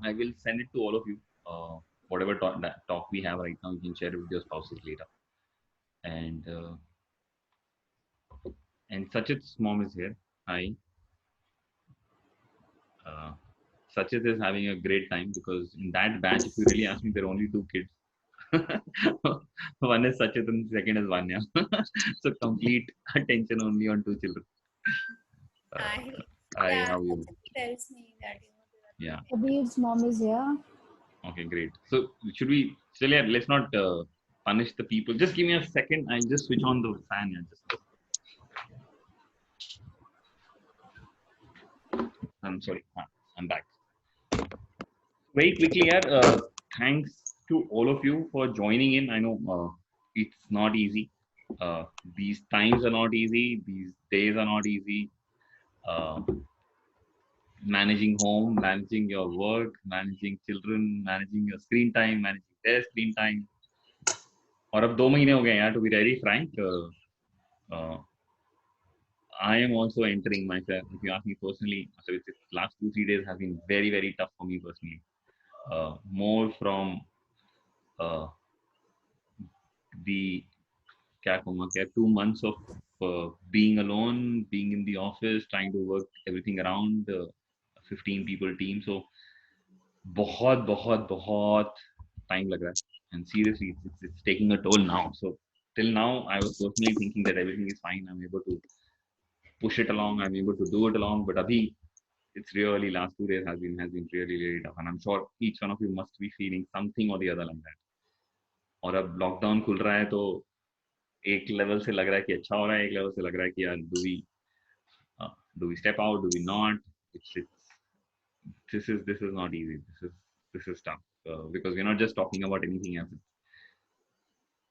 I will send it to all of you. Whatever talk we have right now, you can share it with your spouses later. And Sachit's mom is here. Hi. Uh, Sachit is having a great time because in that batch, if you really ask me, there are only two kids. One is Sachit and second is Vanya. So complete attention only on two children. Uh, Hi. Hi, Yeah, how are you? Sachin tells me that Yeah. Habib's mom is here. Okay, great. So should we still? Yeah, let's not punish the people. Just give me a second. I'll just switch on the fan. Yeah, just. I'm sorry. I'm back. Very quickly, yeah. Thanks to all of you for joining in. I know it's not easy. These times are not easy. These days are not easy. Uh, Managing home, managing your work, managing children, managing your screen time, managing their screen time. और अब 2 महीने हो गए यार. To be very frank, I am also entering myself. If you ask me personally, so it's last 2 3 days have been very very tough for me personally. More from uh, the क्या कहूँगा क्या 2 months of being alone, being in the office, trying to work everything around 15 people team. So बहुत बहुत बहुत time लग रहा है. And seriously, it's taking a toll now. So till now, I was personally thinking that everything is fine. I'm able to push it along. I'm able to do it along. But abhi, it's really last 2 days has been really really tough. And I'm sure each one of you must be feeling something or the other like that. और अब lockdown खुल रहा है तो एक level से लग रहा है कि अच्छा हो रहा है, एक लेवल से लग रहा है कि यार do we step out, do we not? This is not easy. This is tough because we're not just talking about anything else.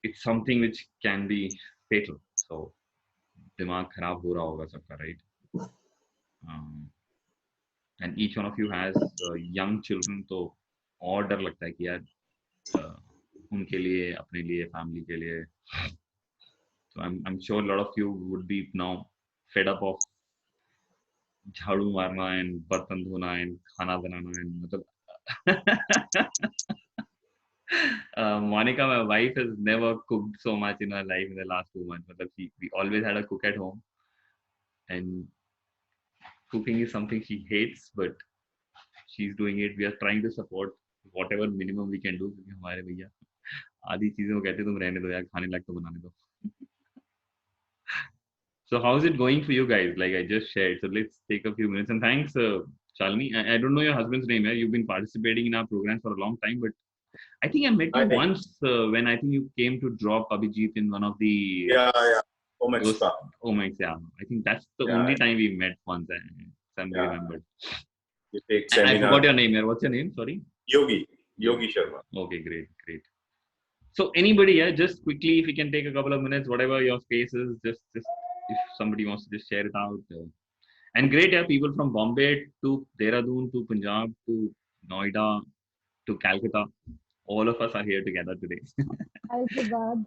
It's something which can be fatal. So दिमाग खराब हो रहा होगा सबका, right? And each one of you has young children, तो और डर लगता है कि यार उनके लिए, अपने लिए, फैमिली के लिए. So I'm sure a lot of you would be now fed up of झाड़ू मारना and बर्तन धोना and खाना बनाना and मतलब Monica, my wife, has never cooked so much in her life in the last 2 months. मतलब we always had a cook at home, and cooking is something she hates, but she's doing it. We are trying to support whatever minimum we can do. क्योंकि हमारे भैया आधी चीजें वो कहते तुम रहने दो यार, खाने लायक तो बनाने दो. So how's it going for you guys? Like I just shared. So let's take a few minutes and thanks, Shalini. I don't know your husband's name. Yeah? You've been participating in our programs for a long time, but I think I met you once when I think you came to drop Abhijit in one of the yeah. Omax Spa. Omax, yeah. I think that's the only time we met once. I remembered. You take and I forgot your name here. What's your name? Sorry. Yogi Sharma. Okay, great. So anybody, yeah, just quickly, if you can take a couple of minutes, whatever your space is, just if somebody wants to just share it out. And great, yeah, people from Bombay to Dehradun to Punjab to Noida to Calcutta, all of us are here together today. Hyderabad.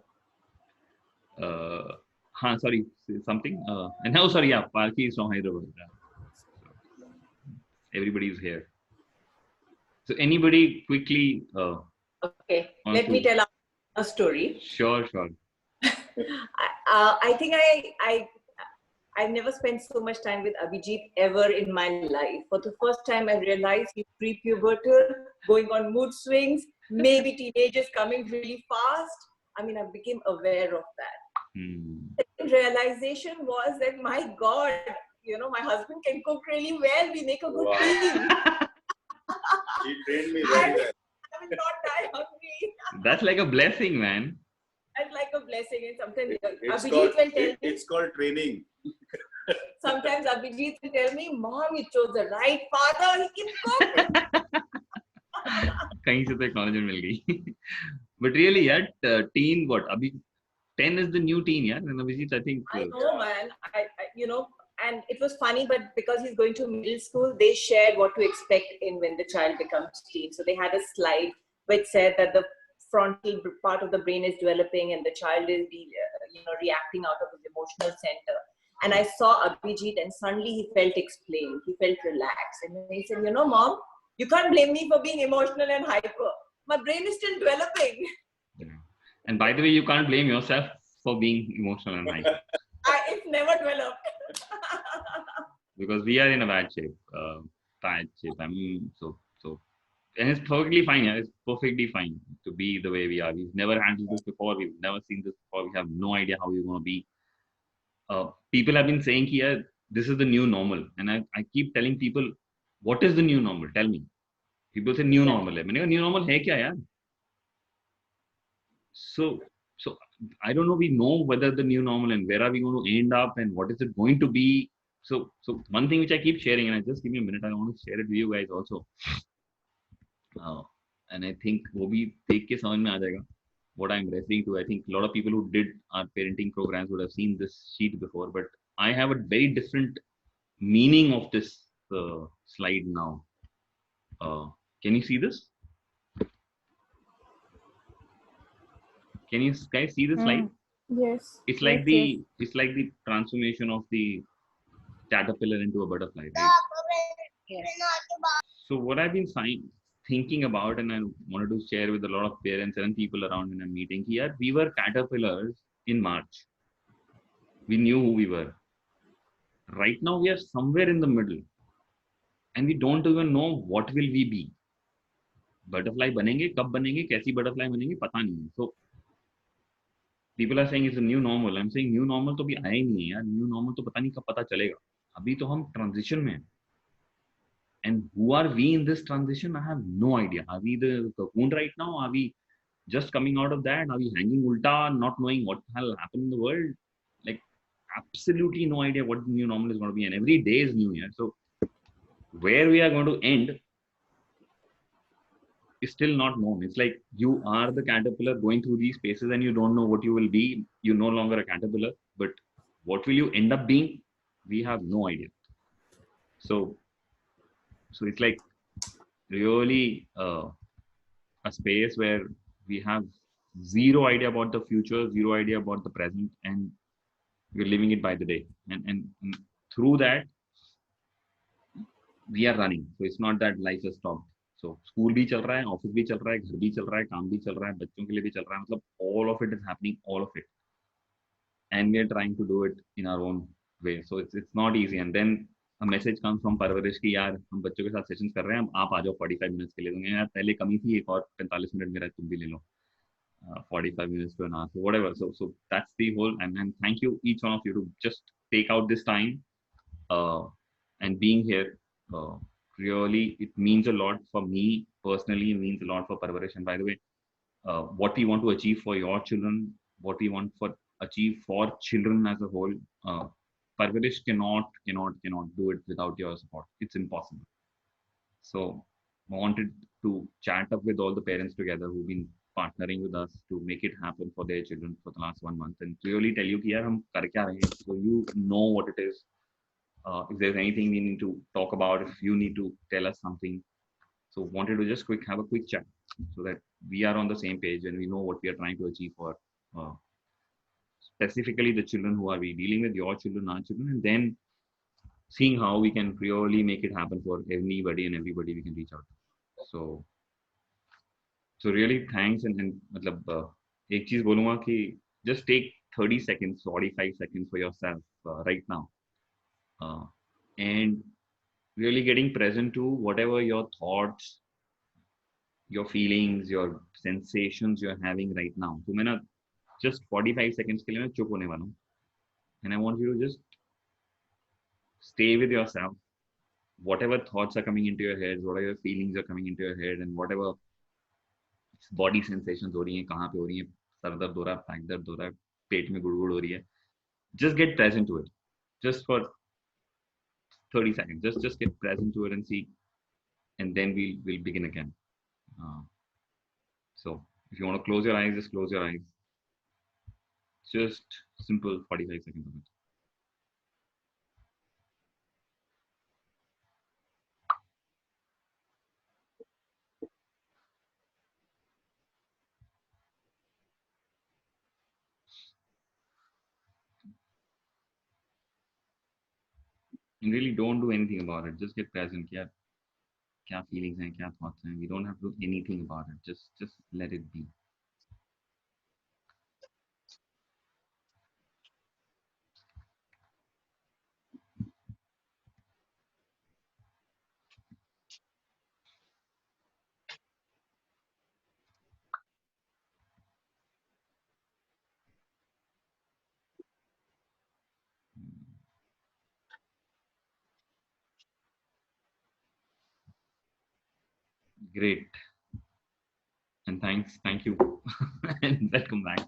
Sorry, something. And now, sorry, yeah, Palki is from Hyderabad. So, everybody is here. So anybody quickly. Okay, let me tell a story. Sure. I think I've never spent so much time with Abhijit ever in my life. For the first time, I realized he's pre-pubertal, going on mood swings, maybe teenagers coming really fast. I mean, I became aware of that. The realization was that, my God, my husband can cook really well. We make a good team. He trained me very well. I will not die hungry. That's like a blessing, man. That's like a blessing. And sometimes Abhijit will tell me. It's called training. Sometimes Abhijit will tell me, Mom, you chose the right father. He can cook. कहीं से तो acknowledgement मिल गई. But really, yeah, teen, what? Abhi 10 is the new teen, yeah. And Abhijit, I think. I know, man. I and it was funny, but because he's going to middle school, they shared what to expect when the child becomes teen. So they had a slide which said that the frontal part of the brain is developing and the child is reacting out of his emotional center. And I saw Abhijit and suddenly he felt explained. He felt relaxed. And he said, Mom, You can't blame me for being emotional and hyper. My brain is still developing. Yeah. And by the way, you can't blame yourself for being emotional and hyper. It's never developed. Because we are in a bad shape. Bad shape. I mean, and it's perfectly fine. Yeah, it's perfectly fine to be the way we are. We've never handled this before. We've never seen this before. We have no idea how we're going to be. People have been saying here, this is the new normal. And I keep telling people, what is the new normal? Tell me. People say new normal. है. मैंने कहा new normal है क्या यार? So I don't know. We know whether the new normal and where are we going to end up and what is it going to be. So one thing which I keep sharing, and I just give me a minute, I want to share it with you guys also. And I think वो भी देख के समझ में आ जाएगा what I'm referring to. I think a lot of people who did our parenting programs would have seen this sheet before, but I have a very different meaning of this slide now. Can you see this? Can you guys see this slide? Yes. It's like yes, it's like the transformation of the caterpillar into a butterfly, right? So what I've been thinking about, and I wanted to share with a lot of parents and people around in a meeting here, we were caterpillars in March. We knew who we were. Right now we are somewhere in the middle, and we don't even know what will we be. Butterfly बनेंगे, कब बनेंगे, कैसी butterfly बनेंगे, पता नहीं. So people are saying it's a new normal. I'm saying new normal तो भी आया ही नहीं है यार. New normal तो पता नहीं कब पता चलेगा. अभी तो हम transition में हैं. And who are we in this transition? I have no idea. Are we the cocoon right now? Are we just coming out of that? Are we hanging ulta, not knowing what the hell happened in the world? Like, absolutely no idea what the new normal is going to be. And every day is new year. So, where we are going to end is still not known. It's like you are the caterpillar going through these spaces and you don't know what you will be. You're no longer a caterpillar. But what will you end up being? We have no idea. So it's like really a space where we have zero idea about the future, zero idea about the present, and we're living it by the day. And through that, we are running. So it's not that life has stopped. So school भी चल रहा है, office भी चल रहा है, घर भी चल रहा है, काम भी चल रहा है, बच्चों के लिए भी चल रहा है. मतलब all of it is happening, all of it, and we are trying to do it in our own way. So it's not easy. And then a message comes from परवरिश की यार हम बच्चों के साथ सेशंस कर रहे हैं, आप आ जाओ 45 मिनट्स के लिए. दूंगे यार पहले कमी थी, एक और 45 मिनट मेरा तुम भी ले लो. 45 minutes to an hour, so whatever. So that's the whole. And thank you each one of you to just take out this time and being here. Really, it means a lot for me personally. It means a lot for Parvarish. And by the way, what we want to achieve for your children, what we want for achieve for children as a whole, Parvarish cannot do it without your support. It's impossible. So I wanted to chat up with all the parents together who've been partnering with us to make it happen for their children for the last 1 month and clearly tell you कि यार हम कर क्या रहे हैं, so you know what it is. If there's anything we need to talk about, if you need to tell us something, so wanted to just have a quick chat so that we are on the same page and we know what we are trying to achieve for specifically the children who are we dealing with, your children, our children, and then seeing how we can really make it happen for anybody and everybody we can reach out to. So really thanks. And मतलब एक चीज बोलूँगा कि just take 30 seconds, 45 seconds for yourself right now, and really getting present to whatever your thoughts, your feelings, your sensations you're having right now. तो मैं ना just 45 seconds के लिए मैं चुप होने वाला हूँ, and I want you to just stay with yourself. Whatever thoughts are coming into your head, whatever feelings are coming into your head, and whatever body sensations हो रही हैं, कहाँ पे हो रही हैं, सर दर्द हो रहा है, पैक दर्द हो रहा है, पेट में गुड़गुड़ हो रही है, just get present to it just for 30 seconds. Just get present to it and see, and then we'll begin again. So if you want to close your eyes, just close your eyes. Just simple 45 seconds of it. And really don't do anything about it. Just get present. Yeah. क्या feelings हैं, क्या thoughts हैं. We don't have to do anything about it. Just let it be. Great. And thank you, and welcome back.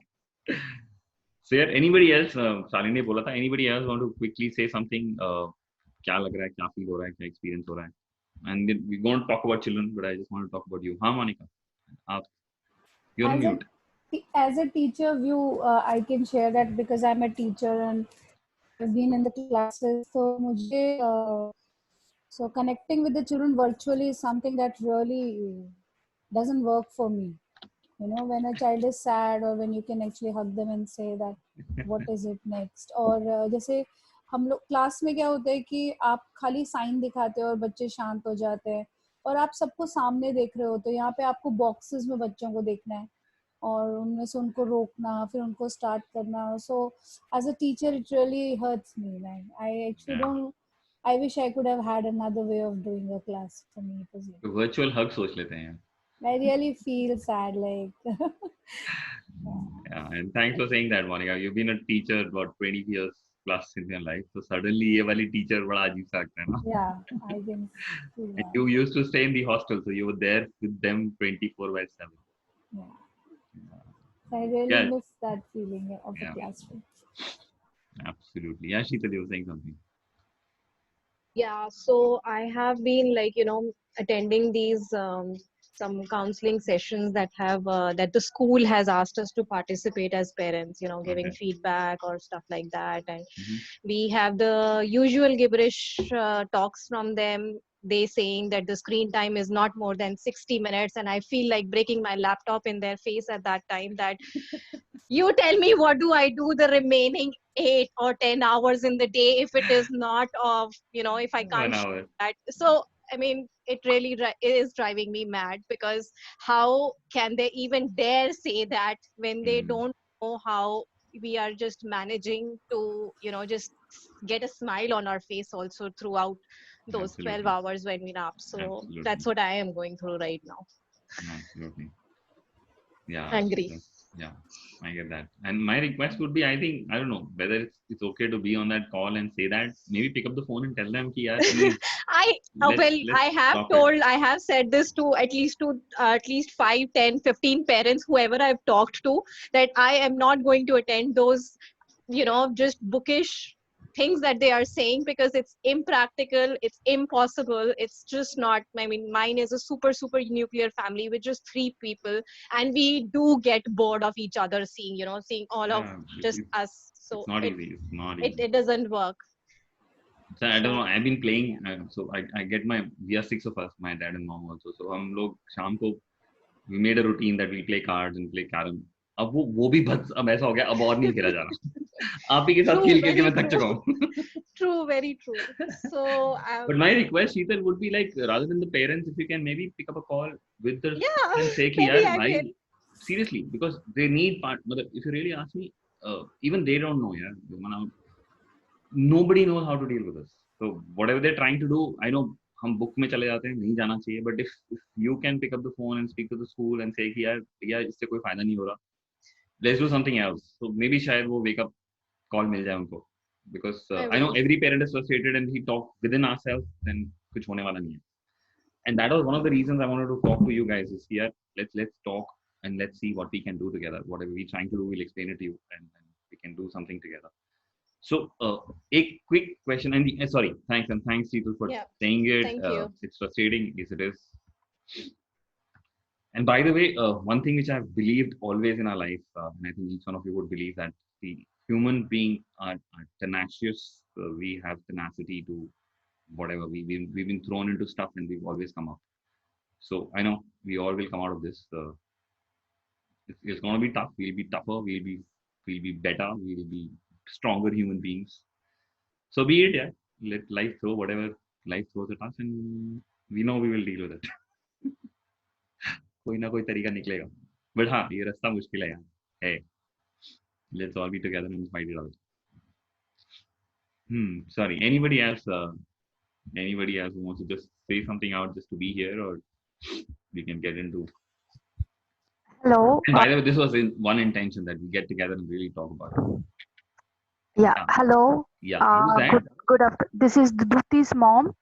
So yeah, anybody else? Shalini ने बोला था. Anybody else want to quickly say something? क्या लग रहा है, क्या feel हो रहा है, क्या experience हो रहा है? And then we're going to talk about children, but I just want to talk about you. हाँ, Monica, आप, you're on As mute. as a teacher view, I can share that because I'm a teacher and I've been in the classes. So मुझे so connecting with the children virtually is something that really doesn't work for me. You know, when a child is sad or when you can actually hug them and say that what is it next, और जैसे हम लोग class में क्या होता है कि आप खाली साइन दिखाते हो और बच्चे शांत हो जाते हैं और आप सबको सामने देख रहे हो, तो यहाँ पे आपको बॉक्सेस में बच्चों को देखना है और उनमें से उनको रोकना, फिर उनको स्टार्ट करना. So as a teacher it really hurts me, like I actually Yeah. Don't, I wish I could have had another way of doing a class. For me, it was like, तो virtual hug सोच लेते हैं. I really feel sad, like Yeah, and thanks for saying that, Monica. You've been a teacher about 20 years plus in your life. So suddenly ये वाली teacher बड़ा अजीब सा लगता है ना. yeah, I can feel And that. you used to stay in the hostel, so you were there with them 24/7. Yeah, so I really Yeah, miss that feeling of a yeah, classroom. absolutely. Yeah, Sheetal, you were saying something. Yeah, so I have been like, attending these some counseling sessions that have that the school has asked us to participate as parents, giving Okay. feedback or stuff like that. And Mhm. we have the usual gibberish talks from them. They saying that the screen time is not more than 60 minutes, and I feel like breaking my laptop in their face at that time. That you tell me, what do I do the remaining 8 or 10 hours in the day if it is not of, if I 1 can't hour. that. So I mean, it really is driving me mad, because how can they even dare say that when they Mm, don't know how we are just managing to, just get a smile on our face also throughout those 12 absolutely. hours when we nap. So Absolutely. that's what I am going through right now. Absolutely. Yeah, Angry. Sheetal. Yeah, I get that. And my request would be, I think, I don't know whether it's okay to be on that call and say that. Maybe pick up the phone and tell them कि यार please I have stop it. I have said this to at least 5, 10, 15 parents, whoever I've talked to, that I am not going to attend those, just bookish things that they are saying, because it's impractical, it's impossible, it's just not. I mean, mine is a super nuclear family with just 3 people, and we do get bored of each other seeing all of Yeah, just us. So it's not easy. It's not it easy. doesn't work. So I don't know. So I've been playing. yeah. So I get my. We are 6 of us. My dad and mom also. So हम लोग शाम को we made a routine that we play cards and play carom. अब वो भी बस अब ऐसा हो गया. अब और नहीं खेला जा रहा. आप ही के साथ True, खेल खेल के very मैं थक चुका true. हूँ. True, very true. So But my request, Sheetal, would be like, rather than the parents, if you can maybe pick up a call with the yeah, and say कि maybe यार I भाई, will. seriously, because they need part. मतलब if you really ask me, even they don't know यार. Nobody knows how to deal with us. So whatever they're trying to do, I know हम book में चले जाते हैं, नहीं जाना चाहिए. But if you can pick up the phone and speak to the school and say कि यार इससे कोई फायदा नहीं हो रहा, let's do something else. So maybe शायद वो wake up call मिल जाए उनको. Because I I know will. every parent is frustrated and we talk within ourselves, then कुछ होने वाला नहीं है. And that was one of the reasons I wanted to talk to you guys is here. Let's talk and let's see what we can do together. Whatever we're trying to do, we'll explain it to you and we can do something together. So, a quick question, and sorry, thanks Jeetu for Yeah. saying it. Thank you. It's frustrating, yes it is. And by the way, one thing which I've believed always in our life, and I think each one of you would believe that the human being are tenacious. We have tenacity to whatever we've been thrown into stuff, and we've always come out. So I know we all will come out of this. It's going to be tough. We'll be tougher. We'll be better. We'll be stronger human beings. So be it, yeah. Let life throw whatever life throws at us, and we know we will deal with it. कोई ना कोई तरीका निकलेगा. But हाँ, ये रास्ता मुश्किल है यार. Hey, let's all be together and fight it out. Sorry. Anybody else who wants to just say something out just to be here, or we can get into. Hello. And by the way, this was one intention that we get together and really talk about it. Yeah. Yeah. Hello. Yeah. Who's that? Good afternoon. This is Duti's mom.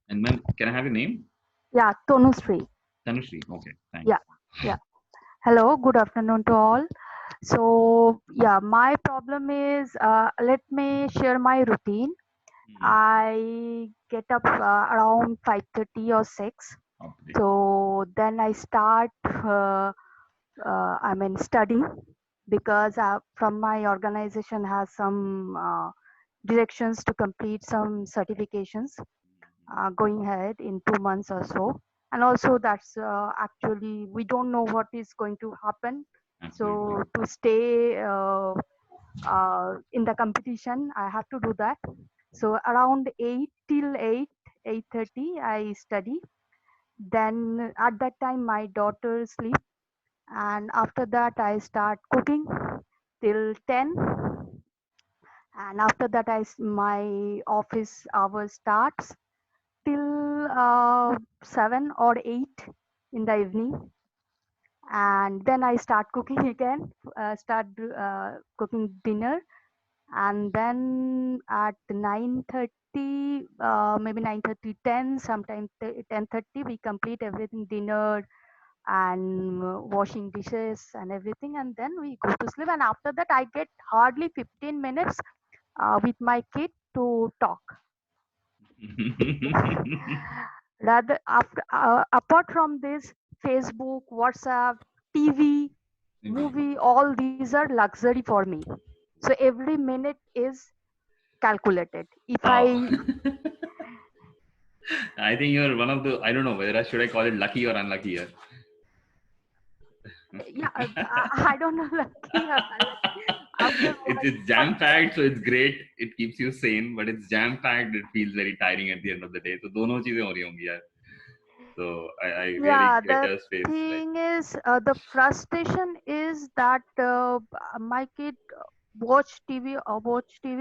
And ma'am, can I have your name? Yeah, Tanushree. Tanushree. Okay. Thanks. Yeah. Hello. Good afternoon to all. So yeah, my problem is let me share my routine. I get up around 5:30 or 6. Okay. So then I start studying, because from my organization has some directions to complete some certifications going ahead in 2 months or so. And also that's actually we don't know what is going to happen. Absolutely. So to stay in the competition, I have to do that. So around 8 till 8:30 I study. Then at that time my daughter sleep, and after that I start cooking till 10. And after that my office hours starts till 7 or 8 in the evening. And then I start cooking again, cooking dinner. And then at 9:30, maybe 9:30, 10, sometimes 10:30, we complete everything, dinner and washing dishes and everything. And then we go to sleep. And after that, I get hardly 15 minutes with my kid to talk. Rather, apart from this, Facebook, WhatsApp, TV, movie, all these are luxury for me. So every minute is calculated. If I think you're one of the, I don't know whether should I call it lucky or unlucky here. Yeah, I don't know lucky or unlucky. It's jam packed, so it's great. It keeps you sane, but it's jam packed. It feels very tiring at the end of the day. So दोनों चीजें हो रही होंगी यार. So I really get your space. The thing is, the frustration is that my kid watch TV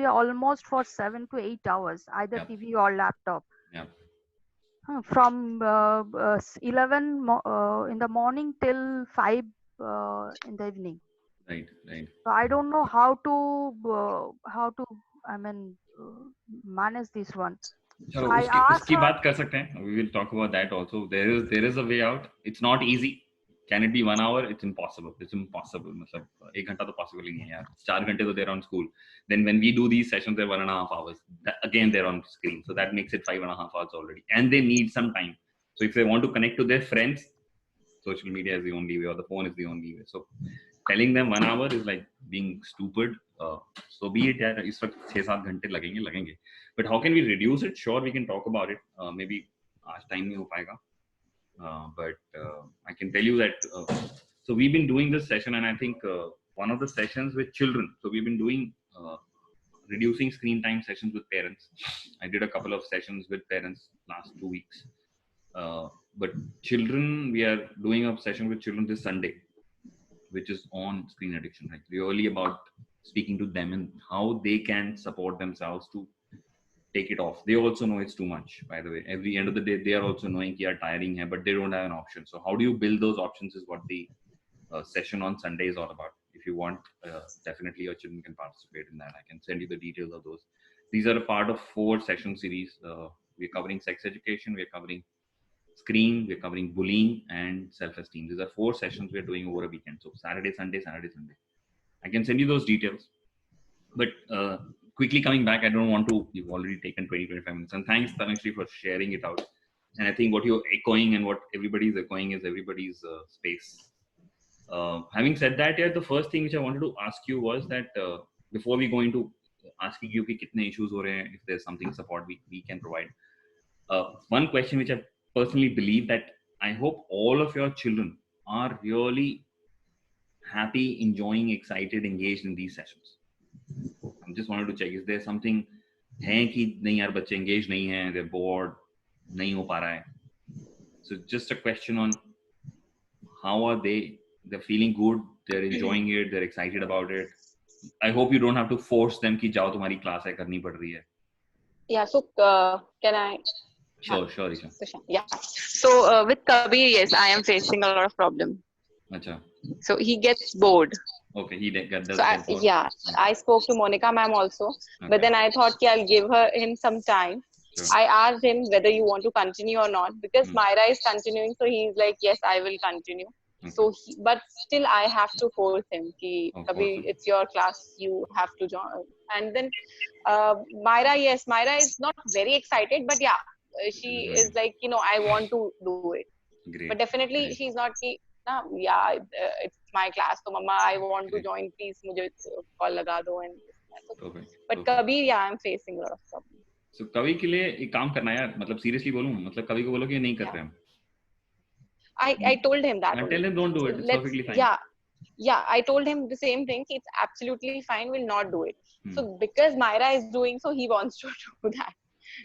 almost for 7 to 8 hours, either TV or laptop. Yeah. From 11 in the morning till 5 in the evening. Right. So I don't know how to manage this one. चलो उसकी बात कर सकते हैं. We will talk about that also. There is a way out. It's not easy. Can it be 1 hour? It's impossible. मतलब 1 घंटा तो possible ही नहीं है यार. 4 घंटे तो they're on school. Then when we do these sessions, they're 1.5 hours. Again, they're on screen. So that makes it 5.5 hours already. And they need some time. So if they want to connect to their friends, social media is the only way, or the phone is the only way. So telling them 1 hour is like being stupid. So be it यार. इस वक्त 6-7 घंटे लगेंगे. But how can we reduce it? Sure, we can talk about it. Maybe आज time नहीं हो पाएगा. But I can tell you that so we've been doing this session, and I think one of the sessions with children. So we've been doing reducing screen time sessions with parents. I did a couple of sessions with parents last 2 weeks. But children, we are doing a session with children this Sunday, which is on screen addiction, right? Really about speaking to them and how they can support themselves to take it off. They also know it's too much, by the way. Every end of the day, they are also knowing they are tiring here, but they don't have an option. So how do you build those options is what the session on Sunday is all about. If you want, definitely your children can participate in that. I can send you the details of those. These are a part of 4 session series. We're covering sex education, we're covering screen, we're covering bullying and self-esteem. These are 4 sessions we're doing over a weekend. So Saturday, Sunday. I can send you those details. But quickly coming back, I don't want to, you've already taken 20-25 minutes. And thanks, Tanushree, for sharing it out. And I think what you're echoing and what everybody's echoing is everybody's space. Having said that, the first thing which I wanted to ask you was that before we go into asking you कि कितने issues हो रहे हैं, if there's something support we can provide. One question which I personally believe that I hope all of your children are really happy, enjoying, excited, engaged in these sessions. I just wanted to check, is there something है कि नहीं यार बच्चे engaged नहीं हैं, they're bored, नहीं हो पा रहा है? So just a question on how are they? They're feeling good, they're enjoying it, they're excited about it. I hope you don't have to force them कि जाओ तुम्हारी class है करनी पड़ रही है. Yeah, so can I? Sure, Isha. Yeah. So with Kabir, yes, I am facing a lot of problem. Acha. So he gets bored. Okay, he does So get bored. yeah, I spoke to Monica ma'am also, Okay. but then I thought I'll give him some time. Sure. I asked him whether you want to continue or not, because Myra is continuing, so he's like, yes, I will continue. Okay. So, but still I have to force him. Ki, Kabir, Force him. it's your class, you have to join. And then Myra, yes, Myra is not very excited, but yeah, she is like, I want to do it. Great. But definitely Great. she's not ki, nah, yeah, it's my class, so mama, I want to Great. join, please mujhe call laga do. And Perfect. but Kabir, yeah, I'm facing a lot of problems. So कवि के लिए एक काम करना है यार, मतलब seriously बोलूं, मतलब कवि को बोलो कि ये नहीं कर रहे हम. I told him that. I tell him don't do it. It's perfectly fine. Yeah, I told him the same thing. It's absolutely fine. We'll not do it. So because Myra is doing, so he wants to do that.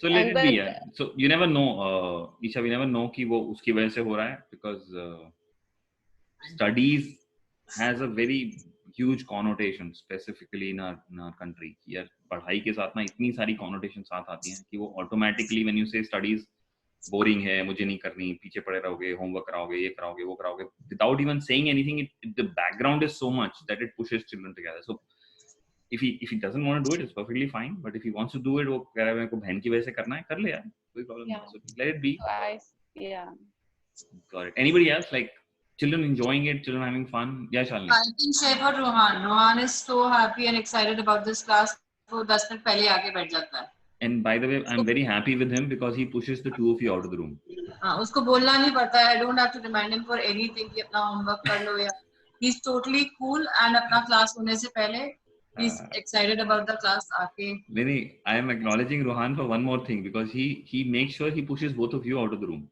So let it be. Yeah. So you never know, Isha. We never know कि वो उसकी वजह से हो रहा है, because studies has a very huge connotation, specifically in our country. यार पढ़ाई के साथ ना इतनी सारी connotations साथ आती हैं कि वो automatically when you say studies boring है, मुझे नहीं करनी, पीछे पड़े रहोगे, homework कराओगे, ये कराओगे, वो कराओगे, without even saying anything, the background is so much that it pushes children together. So if he doesn't want to do it, it's perfectly fine. But if he wants to do it, वो कह रहा है मेरे को बहन की वजह से करना है, कर ले यार, कोई problem नहीं. So let it be. Yeah. Got it. Anybody else, like children enjoying it, children having fun? Yeah, Shalini. I can share for Rohan. Rohan is so happy and excited about this class. वो 10 minute पहले आके बैठ जाता है. And by the way, I'm very happy with him because he pushes the two of you out of the room. हाँ, उसको बोलना नहीं पड़ता है. I don't have to remind him for anything कि अपना homework कर लो या. He's totally cool and अपना class होने से पहले he's excited about the class आके. Lini, I am acknowledging Rohan for one more thing because he makes sure he pushes both of you out of the room.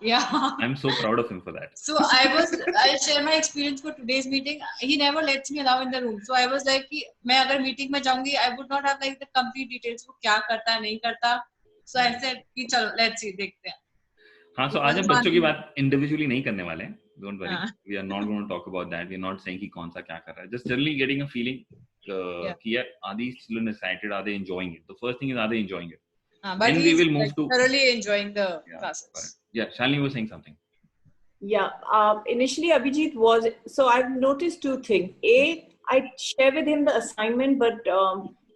Yeah. I'm so proud of him for that. So I'll share my experience for today's meeting. He never lets me allow in the room. So I was like कि मैं अगर meeting में जाऊंगी, I would not have like the complete details. वो क्या करता है नहीं करता. So I said कि चलो let's see देखते हैं. हाँ, so आज हम बच्चों की बात individually नहीं करने वाले हैं. Don't worry. We are not going to talk about that. We are not saying कि कौन सा क्या कर रहा है. Just generally getting a feeling कि यार are these children excited? Are they enjoying it? The first thing is, are they enjoying it? But then we will move like to thoroughly enjoying the classes. Correct. Yeah, Shalini was saying something. Yeah, initially Abhijit was, so I've noticed two things. A, I share with him the assignment, but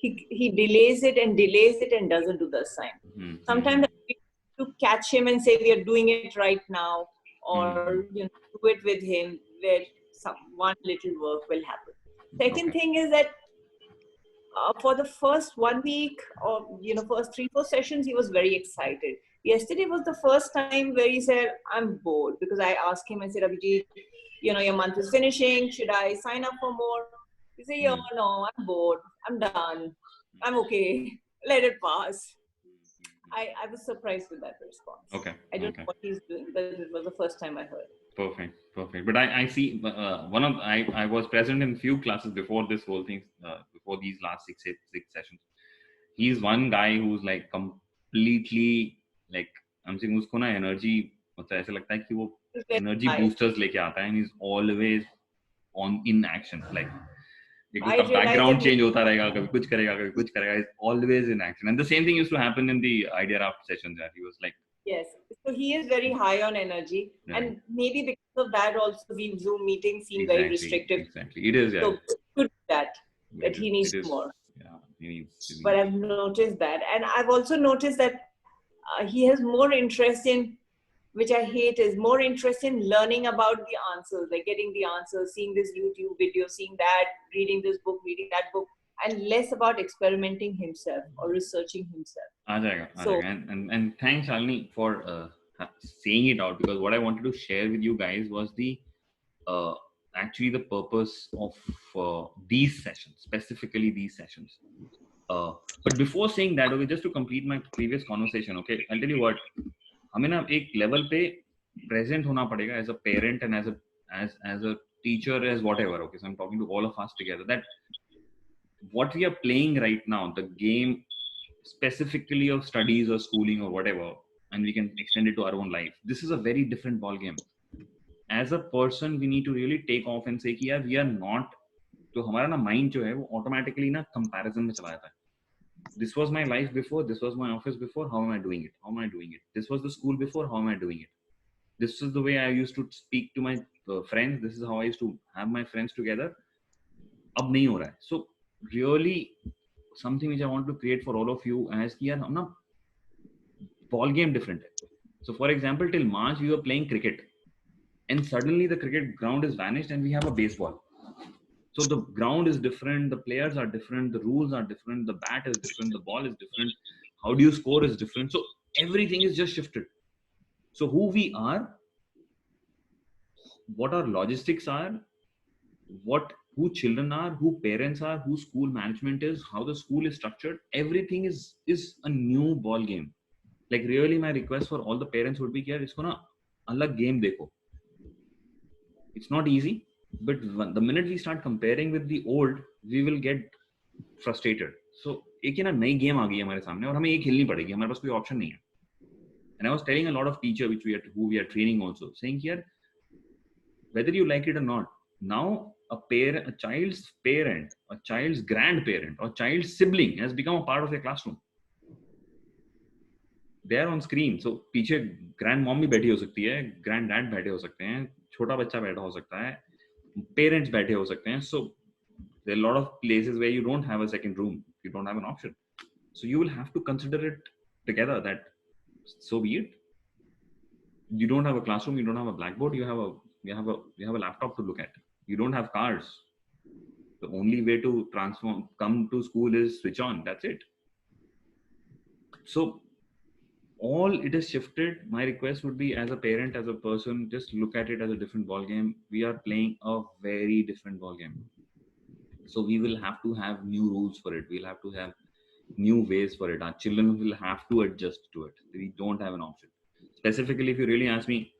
he delays it and doesn't do the assignment. Mm-hmm. Sometimes I need to catch him and say, we are doing it right now, or do it with him where one little work will happen. Second thing is that for the first 1 week or, first 3-4 sessions, he was very excited. Yesterday was the first time where he said, I'm bored, because I asked him, I said, Abhijit, your month is finishing. Should I sign up for more? He said, no, I'm bored. I'm done. I'm okay. Let it pass. I was surprised with that response. Okay. I don't know what he's doing, but it was the first time I heard. Perfect. But I see I was present in few classes before this whole thing, before these last six sessions. He's one guy who's like completely like, I'm saying उसको ना energy, मतलब ऐसा लगता है कि वो energy boosters लेके आता है, and he's always in action. Like उसका background change होता रहेगा, कभी कुछ करेगा. He's always in action. And the same thing used to happen in the Idea Raft sessions. That he was like. Yes, so he is very high on energy, and maybe because of that also the Zoom meetings seem very restrictive. Exactly, it is. Yeah. So good that he needs more. Yeah, he needs. But I've noticed that, and I've also noticed that he has more interest in, which I hate, is more interest in learning about the answers, like getting the answers, seeing this YouTube video, seeing that, reading this book, reading that book, and less about experimenting himself or researching himself. And thanks, Shalini, for saying it out, because what I wanted to share with you guys was the actually the purpose of these sessions, specifically these sessions. But before saying that, okay, just to complete my previous conversation, okay, I'll tell you what, हमें ना एक level पे present होना पड़ेगा as a parent and as a teacher, as whatever. Okay, so I'm talking to all of us together that what we are playing right now, the game specifically of studies or schooling or whatever, and we can extend it to our own life. This is a very different ball game. As a person, we need to really take off and say कि यार we are not, तो हमारा ना mind जो है वो automatically ना comparison में चला जाता है. This was my life before, this was my office before, how am I doing it? How am I doing it? This was the school before, how am I doing it? This is the way I used to speak to my friends, this is how I used to have my friends together. अब नहीं हो रहा है. So really something which I want to create for all of you as कि यार हम ना ball game different है. So for example, till March we were playing cricket and suddenly the cricket ground is vanished and we have a baseball. So the ground is different, the players are different, the rules are different, the bat is different, the ball is different, how do you score is different. So everything is just shifted. So who we are, what our logistics are, who children are, who parents are, who school management is, how the school is structured, everything is a new ball game. Like really my request for all the parents would be कि यार इसको ना अलग game देखो. It's not easy, but the minute we start comparing with the old, we will get frustrated. So एक ना नई game आ गई है हमारे सामने और हमें ये खेलनी पड़ेगी, हमारे पास कोई option नहीं है. And I was telling a lot of teachers who we are training also, saying here, whether you like it or not, now a child's parent, a child's grandparent, or child's sibling has become a part of their classroom. They are on screen. So पीछे grandmom भी बैठी हो सकती है, granddad बैठे हो सकते हैं, छोटा बच्चा बैठा हो सकता है, parents बैठे हो सकते हैं. So there are a lot of places where you don't have a second room, you don't have an option. So you will have to consider it together that so be it. You don't have a classroom, you don't have a blackboard, you have a laptop to look at. You don't have cars. The only way to come to school is switch on. That's it. So all it is shifted. My request would be, as a parent, as a person, just look at it as a different ball game. We are playing a very different ball game. So we will have to have new rules for it. We'll have to have new ways for it. Our children will have to adjust to it. We don't have an option. Specifically, if you really ask me,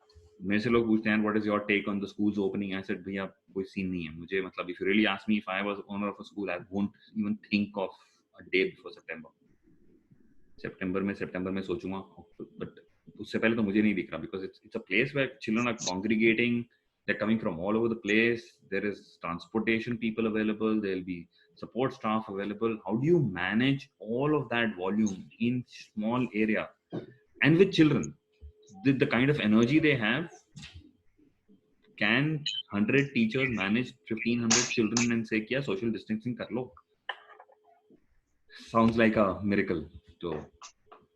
मेरे से लोग पूछते हैं what is your take on the school's opening? I said भैया कोई scene नहीं है मुझे. मतलब if you really ask me if I was owner of a school, I won't even think of a day before September. सितंबर में सोचूंगा, but उससे पहले तो मुझे नहीं दिख रहा, because it's a place where children are congregating, they're coming from all over the place, there is transportation people available, there'll be support staff available. How do you manage all of that volume in small area and with children? The kind of energy they have, can 100 teachers manage 1500 children and say क्या social distancing कर लो? Sounds like a miracle. So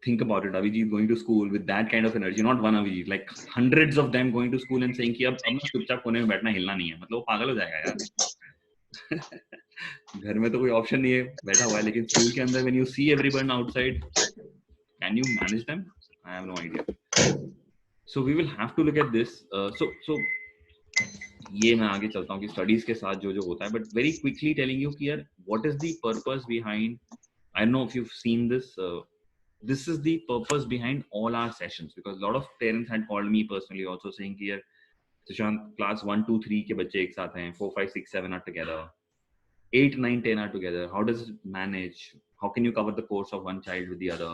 think about it. Avijit going to school with that kind of energy, not one Avijit, like hundreds of them going to school and saying कि अब ना चुपचाप कोने में बैठना, हिलना नहीं है. मतलब वो पागल हो जाएगा यार. घर में तो कोई ऑप्शन नहीं है, बैठा हुआ है, लेकिन स्कूल के अंदर when you see everyone outside, can you manage them? I have no idea. So we will have to look at this. So ये मैं आगे चलता हूँ कि स्टडीज के साथ जो होता है, but very quickly telling you कि यार what is the purpose behind, I don't know if you've seen this, this is the purpose behind all our sessions, because a lot of parents had called me personally also saying कि यार Sushant, class 1, 2, 3 के बच्चे एक साथ हैं, 4, 5, 6, 7 are together, 8, 9, 10 are together, how does it manage, how can you cover the course of one child with the other,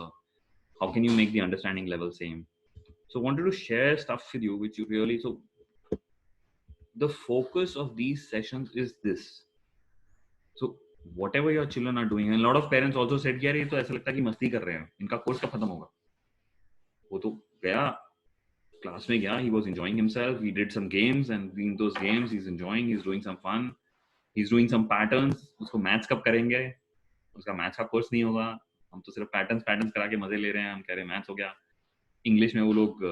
how can you make the understanding level same? So wanted to share stuff with you which you really, so the focus of these sessions is this. So whatever your children are doing, and a lot of parents also said यार ये तो ऐसा लगता है कि मस्ती कर रहे हैं, इनका कोर्स कब खत्म होगा? वो तो गया, क्लास में गया, he was enjoying himself, we did some games, and in those games he's enjoying, he's doing some fun, he's doing some patterns. उसको मैथ्स कब करेंगे? उसका मैथ्स का कोर्स नहीं होगा, हम तो सिर्फ पैटर्न्स करा के मजे ले रहे हैं, हम कह रहे हैं मैथ्स हो गया. इंग्लिश में वो लोग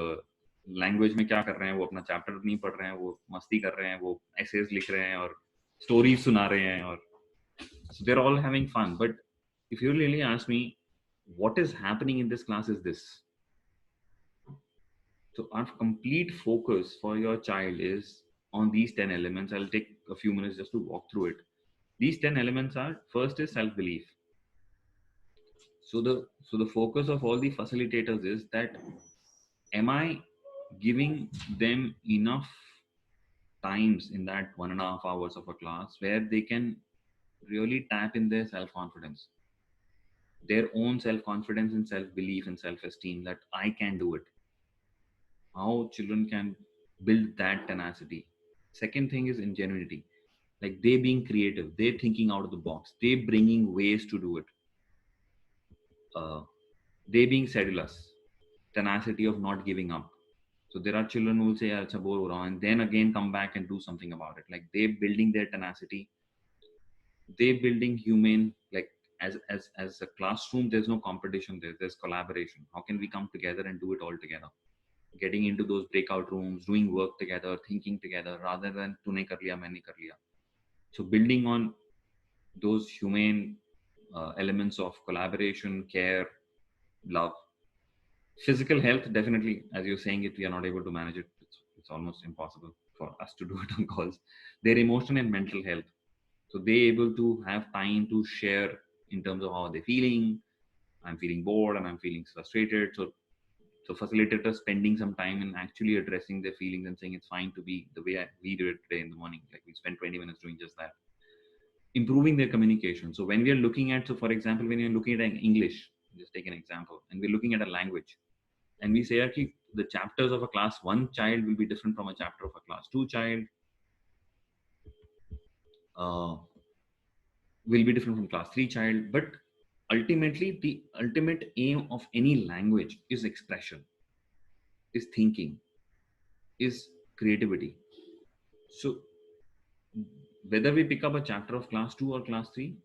लैंग्वेज में क्या कर रहे हैं, वो अपना चैप्टर नहीं पढ़ रहे हैं, वो मस्ती कर रहे हैं, वो एसेज लिख रहे हैं और स्टोरीज सुना रहे हैं, और so they're all having fun. But if you really ask me, what is happening in this class is this. So our complete focus for your child is on these 10 elements. I'll take a few minutes just to walk through it. These 10 elements are, first is self-belief. So the focus of all the facilitators is that, am I giving them enough times in that 1.5 hours of a class where they can really tap in their self-confidence? their own self-confidence and self-belief and self-esteem that I can do it. How children can build that tenacity. Second thing is ingenuity, like they being creative, they thinking out of the box, they bringing ways to do it. They being sedulous, tenacity of not giving up. So there are children who will say, "Acha, bore ho raha hu," and then again come back and do something about it. Like they building their tenacity, they building human, like as a classroom, there's no competition there. There's collaboration. How can we come together and do it all together? Getting into those breakout rooms, doing work together, thinking together, rather than tune kar liya, maine kar liya. So building on those humane elements of collaboration, care, love. Physical health, definitely, as you're saying it, we are not able to manage it. It's almost impossible for us to do it on calls. Their emotional and mental health. So they able to have time to share in terms of how they're feeling. I'm feeling bored and I'm feeling frustrated. So facilitators spending some time in actually addressing their feelings and saying it's fine to be the way we do it today in the morning. Like we spent 20 minutes doing just that. Improving their communication. So when we are looking at, so for example, when you're looking at English, just take an example, and we're looking at a language, and we say, okay, the chapters of a class 1 child will be different from a chapter of a class 2 child, will be different from class 3 child. But ultimately, the ultimate aim of any language is expression, is thinking, is creativity. So whether we pick up a chapter of class 2 or class 3,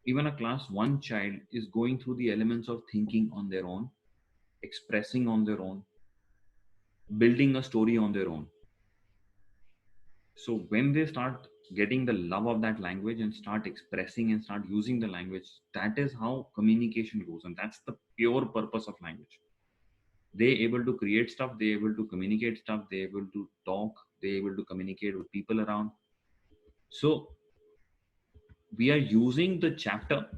even a class 1 child is going through the elements of thinking on their own, expressing on their own, building a story on their own. So when they start getting the love of that language and start expressing and start using the language, that is how communication goes, and that's the pure purpose of language. They're able to create stuff, they're able to communicate stuff, they're able to talk, they're able to communicate with people around. So we are using the chapter,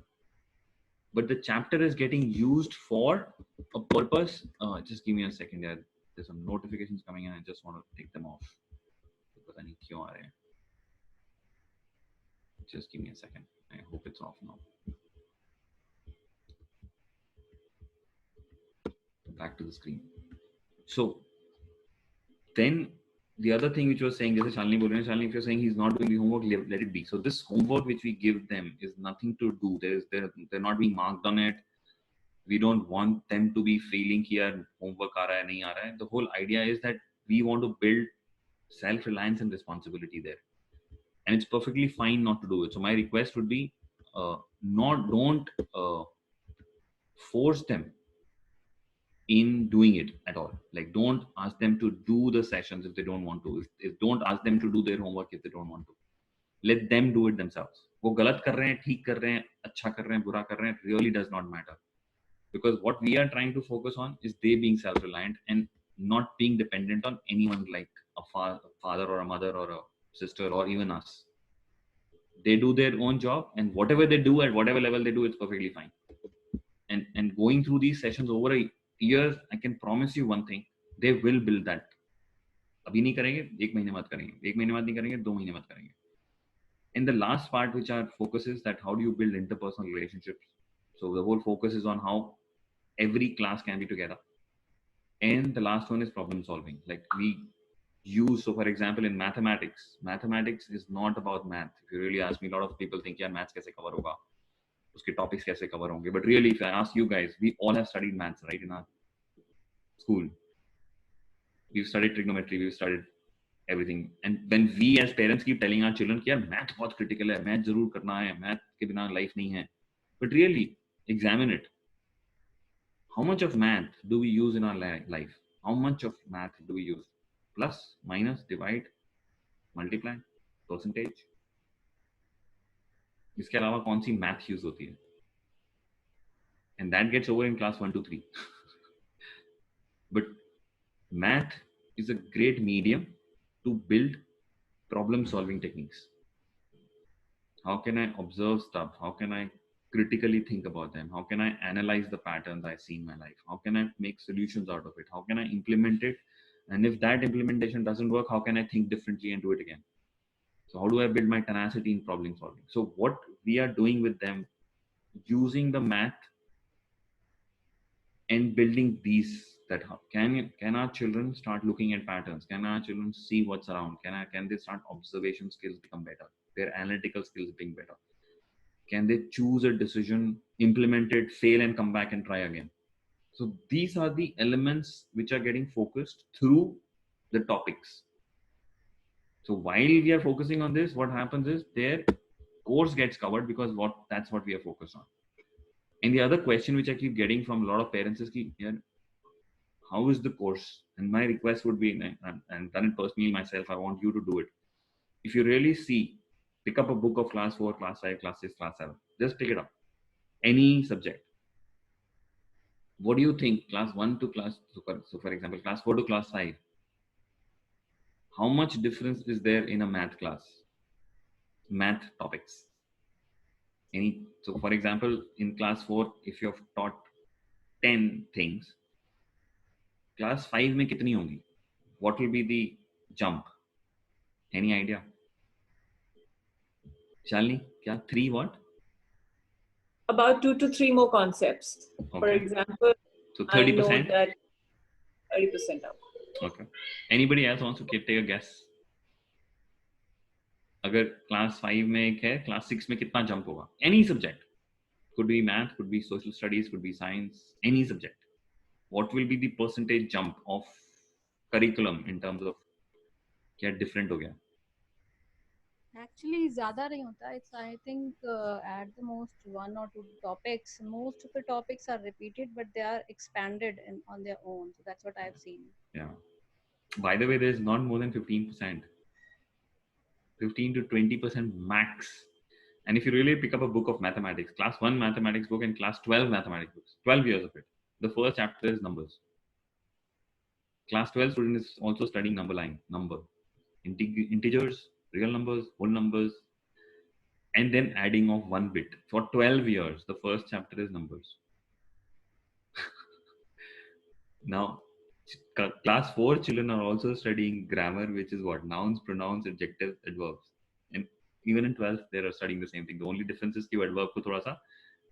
but the chapter is getting used for a purpose. Just give me a second there. There's some notifications coming in. I just want to take them off. Just give me a second. I hope it's off now. Back to the screen. So then the other thing which was saying, Shalini, if you're saying he's not doing the homework, let it be. So this homework which we give them is nothing to do. They're not being marked on it. We don't want them to be feeling here homework aa raha hai, nahi aa raha hai. The whole idea is that we want to build self-reliance and responsibility there, and it's perfectly fine not to do it. So my request would be, don't force them in doing it at all. Like don't ask them to do the sessions if they don't want to. Don't ask them to do their homework if they don't want to. Let them do it themselves. वो गलत कर रहे हैं, ठीक कर रहे हैं, अच्छा कर रहे हैं, बुरा कर रहे हैं, really does not matter. Because what we are trying to focus on is they being self-reliant and not being dependent on anyone like a father or a mother or a sister or even us. They do their own job, and whatever they do at whatever level they do, it's perfectly fine. And going through these sessions over a year, I can promise you one thing, they will build that. अभी नहीं करेंगे, एक महीने बाद करेंगे, एक महीने बाद नहीं करेंगे, 2 महीने बाद करेंगे. And the last part which our focus is that how do you build interpersonal relationships? So the whole focus is on how every class can be together. And the last one is problem solving. Like we use, so for example, in mathematics is not about math. If you really ask me, a lot of people think, yeah, maths kaise cover hoga? Uske topics kaise cover honge? But really, if I ask you guys, we all have studied maths, right? In our school. We've studied trigonometry, we've studied everything. And when we as parents keep telling our children, yeah, math बहुत critical है, math जरूर करना है, math के बिना life नहीं है. But really, examine it. How much of math do we use in our life? How much of math do we use? Plus, minus, divide, multiply, percentage. इसके अलावा कौन सी math use होती है? And that gets over in class 1 to 3. But math is a great medium to build problem solving techniques. How can I observe stuff? How can I critically think about them? How can I analyze the patterns I see in my life? How can I make solutions out of it? How can I implement it? And if that implementation doesn't work, how can I think differently and do it again? So how do I build my tenacity in problem solving? So what we are doing with them, using the math and building these that can our children start looking at patterns? Can our children see what's around? Can they start observation skills become better? Their analytical skills being better? Can they choose a decision, implement it, fail, and come back and try again? So these are the elements which are getting focused through the topics. So while we are focusing on this, what happens is their course gets covered because that's what we are focused on. And the other question which I keep getting from a lot of parents is, how is the course? And my request would be, and done it personally myself, I want you to do it. If you really see, pick up a book of class 4, class 5, class 6, class 7. Just pick it up. Any subject. What do you think? Class 1 to class, so for example, class 4 to class 5. How much difference is there in a math class? Math topics. So for example, in class 4, if you have taught 10 things, class 5 mein kitni hongi? What will be the jump? Any idea? Shalini, kya 3 what? About 2 to 3 more concepts. For Okay. example, So I know 30%? that 30% up. Okay. Anybody else wants to take a guess? अगर class 5 में एक है, class 6 में कितना jump होगा? Any subject. Could be math, could be social studies, could be science, any subject. What will be the percentage jump of curriculum in terms of क्या different हो गया? Actually, ज़्यादा नहीं होता. It's I think at the most 1 or 2 topics. Most of the topics are repeated, but they are expanded on their own. So that's what I've seen. Yeah. By the way, there is not more than 15%. 15 to 20% max. And if you really pick up a book of mathematics, class 1 mathematics book and class 12 mathematics books, 12 years of it, the first chapter is numbers. Class 12 student is also studying number line, integers, real numbers, whole numbers, and then adding of one bit. For 12 years, the first chapter is numbers. Now, class 4 children are also studying grammar, which is what? Nouns, pronouns, adjectives, adverbs. And even in 12th, they are studying the same thing. The only difference is कि adverb को थोड़ा सा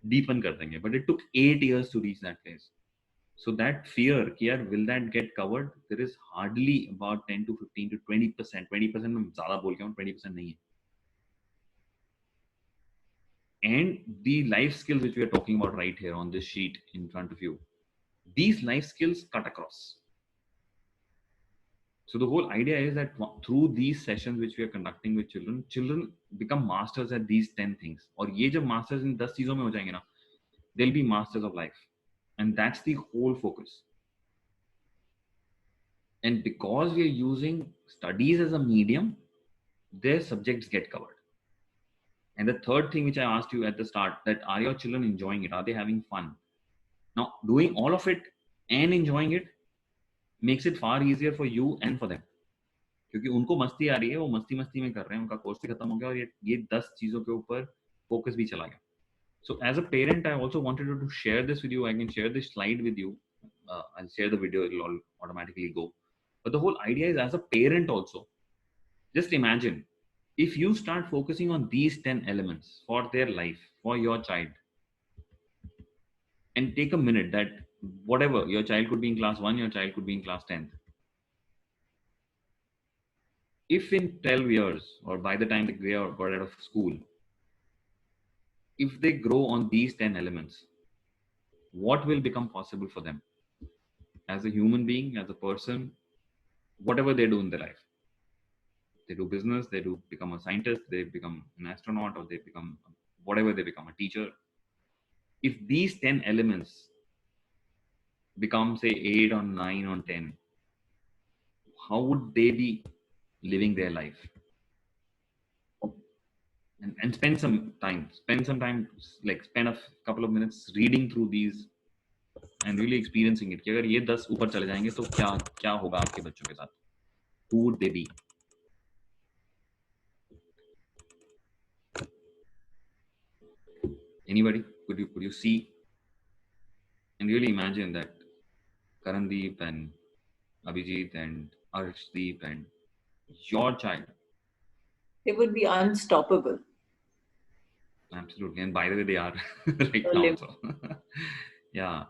deepen कर देंगे. But it took 8 years to reach that place. So that fear, कि यार, will that get covered? There is hardly about 10 to 15 to 20%. 20% में ज़्यादा बोल के हूँ, 20% नहीं है. And the life skills which we are talking about right here on this sheet in front of you, these life skills cut across. So the whole idea is that through these sessions which we are conducting with children, children become masters at these 10 things. और ये जब masters in 10 चीजों में हो जाएंगे ना, they'll be masters of life. And that's the whole focus. And because we are using studies as a medium, their subjects get covered. And the third thing which I asked you at the start, that are your children enjoying it? Are they having fun? Now, doing all of it and enjoying it makes it far easier for you and for them. क्योंकि उनको मस्ती आ रही है, वो मस्ती में कर रहे हैं, उनका कोर्स भी खत्म हो गया और ये 10 चीजों के ऊपर फोकस भी चला गया. So as a parent, I also wanted to share this with you. I can share this slide with you. I'll share the video, it'll all automatically go. But the whole idea is, as a parent also, just imagine if you start focusing on these 10 elements for their life, for your child, and take a minute that whatever, your child could be in class 1, your child could be in class 10th. If in 12 years, or by the time they got out of school, if they grow on these 10 elements, what will become possible for them as a human being, as a person, whatever they do in their life? They do business, they do become a scientist, they become an astronaut, or they become whatever they become, a teacher. If these 10 elements become, say, 8 or 9 or 10, how would they be living their life? And spend some time, like spend a couple of minutes reading through these and really experiencing it. कि अगर ये 10 ऊपर चले जाएंगे तो क्या होगा आपके बच्चों के साथ? Who would they be? Anybody? Could you see and really imagine that Karandeep and Abhijit and Arshdeep and your child? They would be unstoppable. Absolutely. And by the way, they are right now also. Yeah.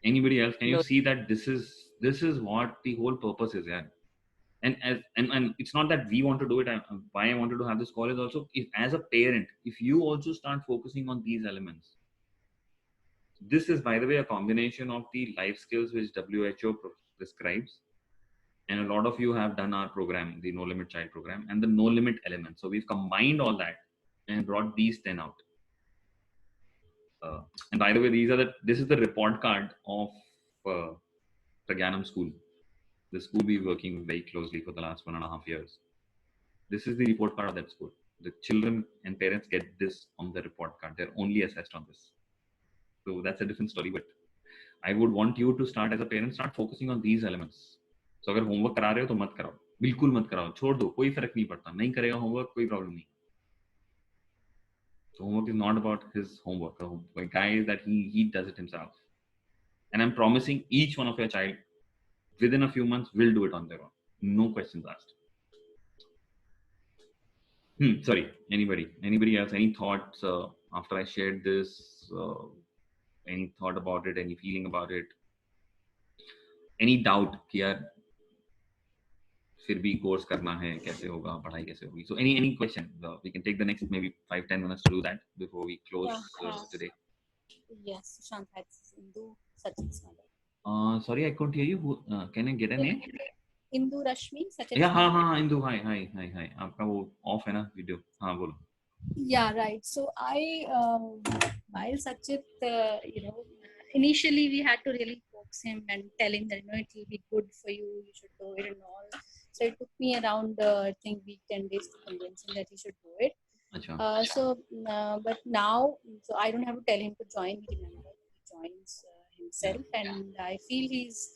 Anybody else? Can you No. see that this is what the whole purpose is, yeah? And it's not that we want to do it. Why I wanted to have this call is also, if as a parent, if you also start focusing on these elements. This is, by the way, a combination of the life skills which WHO prescribes, and a lot of you have done our program, the No Limit Child program, and the No Limit element. So we've combined all that and brought these 10 out. And by the way, this is the report card of Pragyanam School, the school we're working very closely for the last 1.5 years. This is the report card of that school. The children and parents get this on the report card. They're only assessed on this. So that's a different story. But I would want you to start, as a parent, start focusing on these elements. So अगर homework करा रहे हो तो मत कराओ, बिल्कुल मत कराओ, छोड़ दो, कोई फर्क नहीं पड़ता, नहीं करेगा homework, कोई problem नहीं. So homework is not about his homework. The guy is that he does it himself. And I'm promising each one of your child within a few months will do it on their own. No questions asked. Sorry, anybody else? Any thoughts after I shared this? Any thought about it? Any feeling about it? Any doubt कि यार फिर भी course करना है, कैसे होगा, पढ़ाई कैसे होगी? So any question? We can take the next maybe 5-10 minutes to do that before we close today. Yes, Sushant, it's Indu Sachin's mother. Sorry, I couldn't hear you. Can I get a name? Indu Rashmi, Sachin's Yeah, mother. हाँ, Indu, hi. आपका वो off है ना video? हाँ, बोलो. Yeah, right. So while Sachit, initially we had to really coax him and tell him that, it will be good for you, you should do it and all. So it took me around, I think, week 10 days to convince him that he should do it. But now, so I don't have to tell him to join. He joins himself, and I feel he's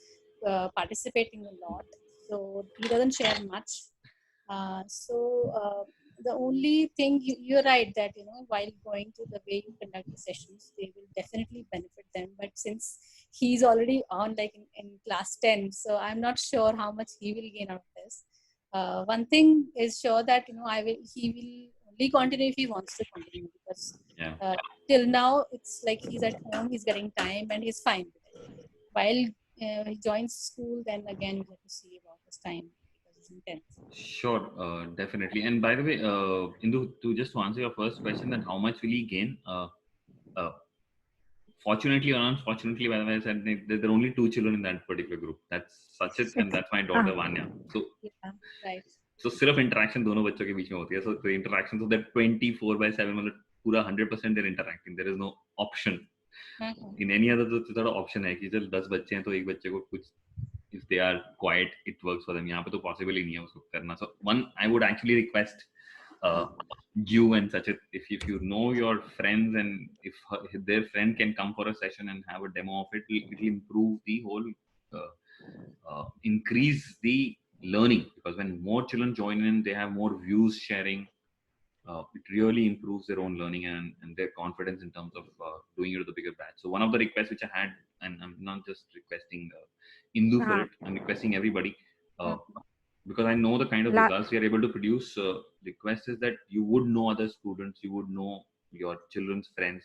participating a lot. So he doesn't share much. The only thing, you're right that, while going to the way you conduct the sessions, they will definitely benefit them. But since he's already on in class 10, so I'm not sure how much he will gain out of this. One thing is sure that, he will only continue if he wants to continue, because till now it's like he's at home, he's getting time and he's fine with it. While he joins school, then again we have to see about his time. Intense. Sure, definitely. And by the way, Indu, to answer your first question, that how much will he gain? Fortunately or unfortunately, by the way, I said there are only 2 children in that particular group. That's Sachit and that's my daughter Vanya. So, right. So सिर्फ interaction दोनों बच्चों के बीच में होती है. So the interaction, so that 24/7 मतलब पूरा 100% they're interacting. There is no option. In any other तो थोड़ा option है कि जब 10 बच्चे हैं तो एक बच्चे को कुछ, if they are quiet, it works for them. यहाँ पे तो possible ही नहीं है उसको करना. So I would actually request you and Sachit, if you know your friends and if their friend can come for a session and have a demo of it, it will improve the whole, increase the learning, because when more children join in, they have more views sharing. It really improves their own learning and their confidence in terms of doing it with a bigger batch. So one of the requests which I had, and I'm not just requesting Indu for it, I'm requesting everybody, because I know the kind of results we are able to produce. Request is that you would know other students, you would know your children's friends.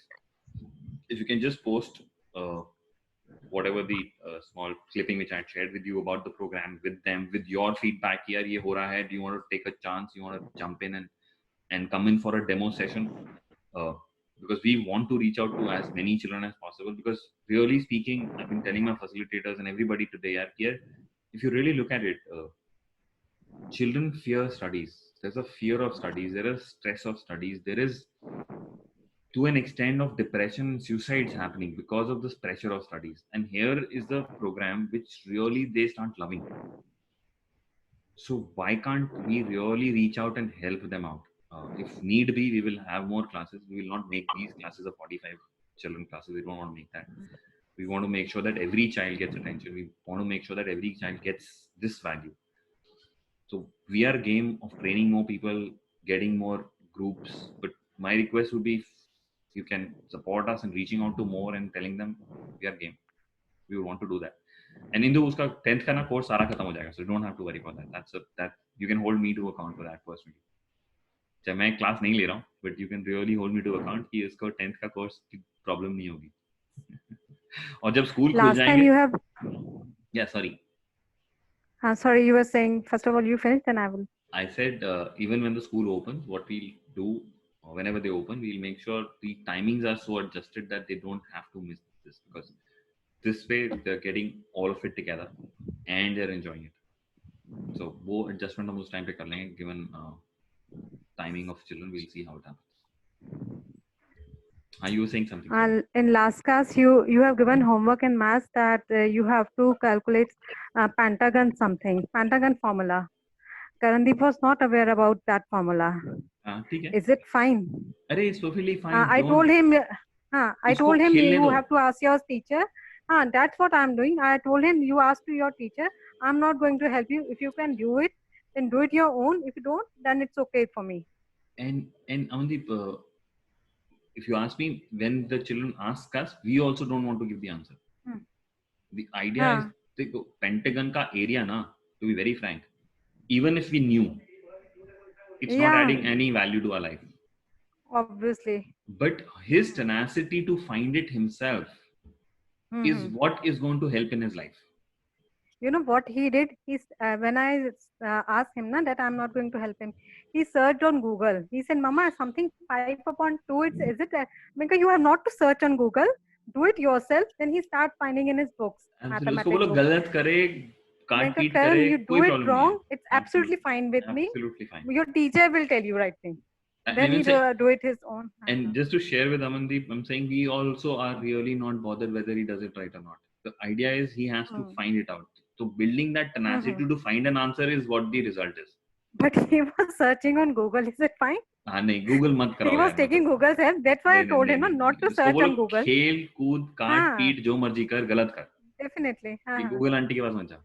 If you can just post whatever the small clipping which I had shared with you about the program with them, with your feedback, here ye ho raha hai, do you want to take a chance, you want to jump in and come in for a demo session, because we want to reach out to as many children as possible. Because really speaking, I've been telling my facilitators and everybody today here, if you really look at it, children fear studies. There's a fear of studies, there is stress of studies, there is to an extent of depression and suicides happening because of this pressure of studies. And here is the program which really they start loving. So why can't we really reach out and help them out? If need be, we will have more classes. We will not make these classes of 45 children classes. We don't want to make that. We want to make sure that every child gets attention. We want to make sure that every child gets this value. So we are game of training more people, getting more groups. But my request would be, if you can support us in reaching out to more and telling them, we are game. We would want to do that. And Indu, uska 10th ka na course सारा खत्म हो जाएगा. So you don't have to worry about that. That you can hold me to account for that personally. चाहे मैं class नहीं ले रहा हूँ, but you can really hold me to account कि इसको 10th का course की problem नहीं होगी. और जब स्कूल खुल Last time जाएंगे, you have, yeah, sorry, sorry, you were saying, first of all, you finish, then I will. I said even when the school opens, what we'll do, whenever they open, we'll make sure the timings are so adjusted that they don't have to miss this, because this way they're getting all of it together and they're enjoying it. So वो adjustment हम उस time पे कर लेंगे, given timing of children. We'll see how it happens. You were saying something? Sorry. In last class, you have given homework in maths that you have to calculate pentagon formula. Karandeep was not aware about that formula. ठीक है. Is it fine? अरे it's perfectly fine. I told him you दो. have to ask your teacher. That's what I'm doing. I told him, you ask to your teacher. I'm not going to help you. If you can do it, then do it your own. If you don't, then it's okay for me. And Amandeep, if you ask me, when the children ask us, we also don't want to give the answer. The idea is the pentagon ka area na, to be very frank, even if we knew, it's not adding any value to our life. Obviously. But his tenacity to find it himself is what is going to help in his life. You know what he did? When I asked him that I'm not going to help him, he searched on Google. He said, "Mama, something 5/2. Is it? Because you have not to search on Google. Do it yourself." Then he started finding in his books. उसको बोलो गलत करे, काट पीट करे, you do it wrong. It's absolutely fine with me. Absolutely fine. Your teacher will tell you right thing. Then he do it his own. And just to share with Amandeep, I'm saying we also are really not bothered whether he does it right or not. The idea is he has to find it out. So building that tenacity to find an answer is what the result is. But he was searching on Google. Is it fine? नहीं, Google मत कराओ. He was taking Google's help. That's why I told him not to search on Google. खेल कूद काट पीट जो मर्जी कर, गलत कर. Definitely. Google आंटी के पास मत जा.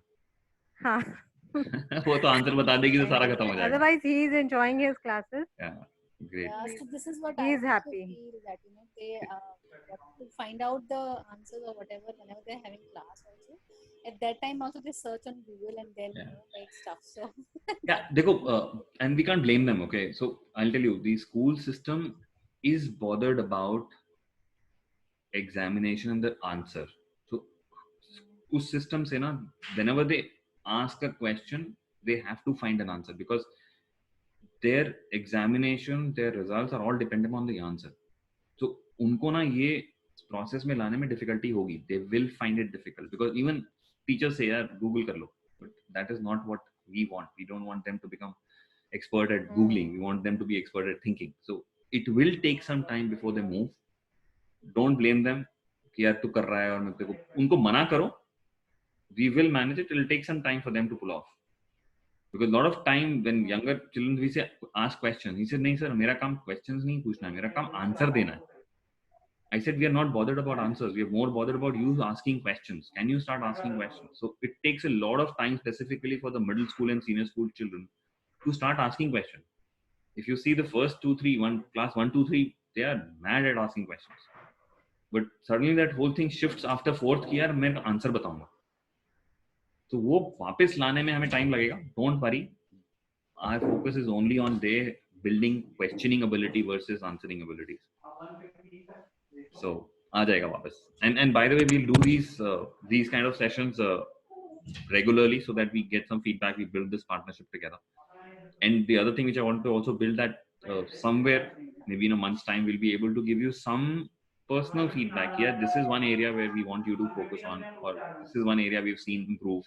हाँ. वो तो आंसर बता देगी तो सारा खत्म हो जाएगा. Otherwise, he is enjoying his classes. Yeah, great. So this is what he is happy. Feel that they to find out the answers or whatever whenever they're having class also. At that time also they search on Google and then make stuff. So yeah, देखो, and we can't blame them. Okay, so I'll tell you, the school system is bothered about examination and the answer. So उस system से ना, whenever they ask a question, they have to find an answer, because their examination, their results are all dependent on the answer. So उनको ना ये process में लाने में difficulty होगी. They will find it difficult, because even teachers say यार Google कर लो, but that is not what we want. We don't want them to become expert at Googling. We want them to be expert at thinking. So it will take some time before they move. Don't blame them कि यार तू कर रहा है और मैं तेरे को, उनको मना करो. We will manage it. It will take some time for them to pull off. Because a lot of time when younger children we say ask questions, he said नहीं sir, मेरा काम questions नहीं पूछना है, मेरा काम answer देना है. I said we are not bothered about answers. We are more bothered about you asking questions. Can you start asking questions? So it takes a lot of time, specifically for the middle school and senior school children, to start asking questions. If you see the first class 1, 2, 3, they are mad at asking questions. But suddenly that whole thing shifts after fourth कि यार मैं answer बताऊंगा. तो वो वापस लाने में हमें टाइम लगेगा. Don't worry. Our focus is only on their building questioning ability versus answering abilities. So आ जाएगा वापस. And by the way, we'll do these kind of sessions regularly so that we get some feedback. We build this partnership together. And the other thing which I want to also build that somewhere maybe in a month's time we'll be able to give you some personal feedback. Yeah, this is one area where we want you to focus on, or this is one area we've seen improve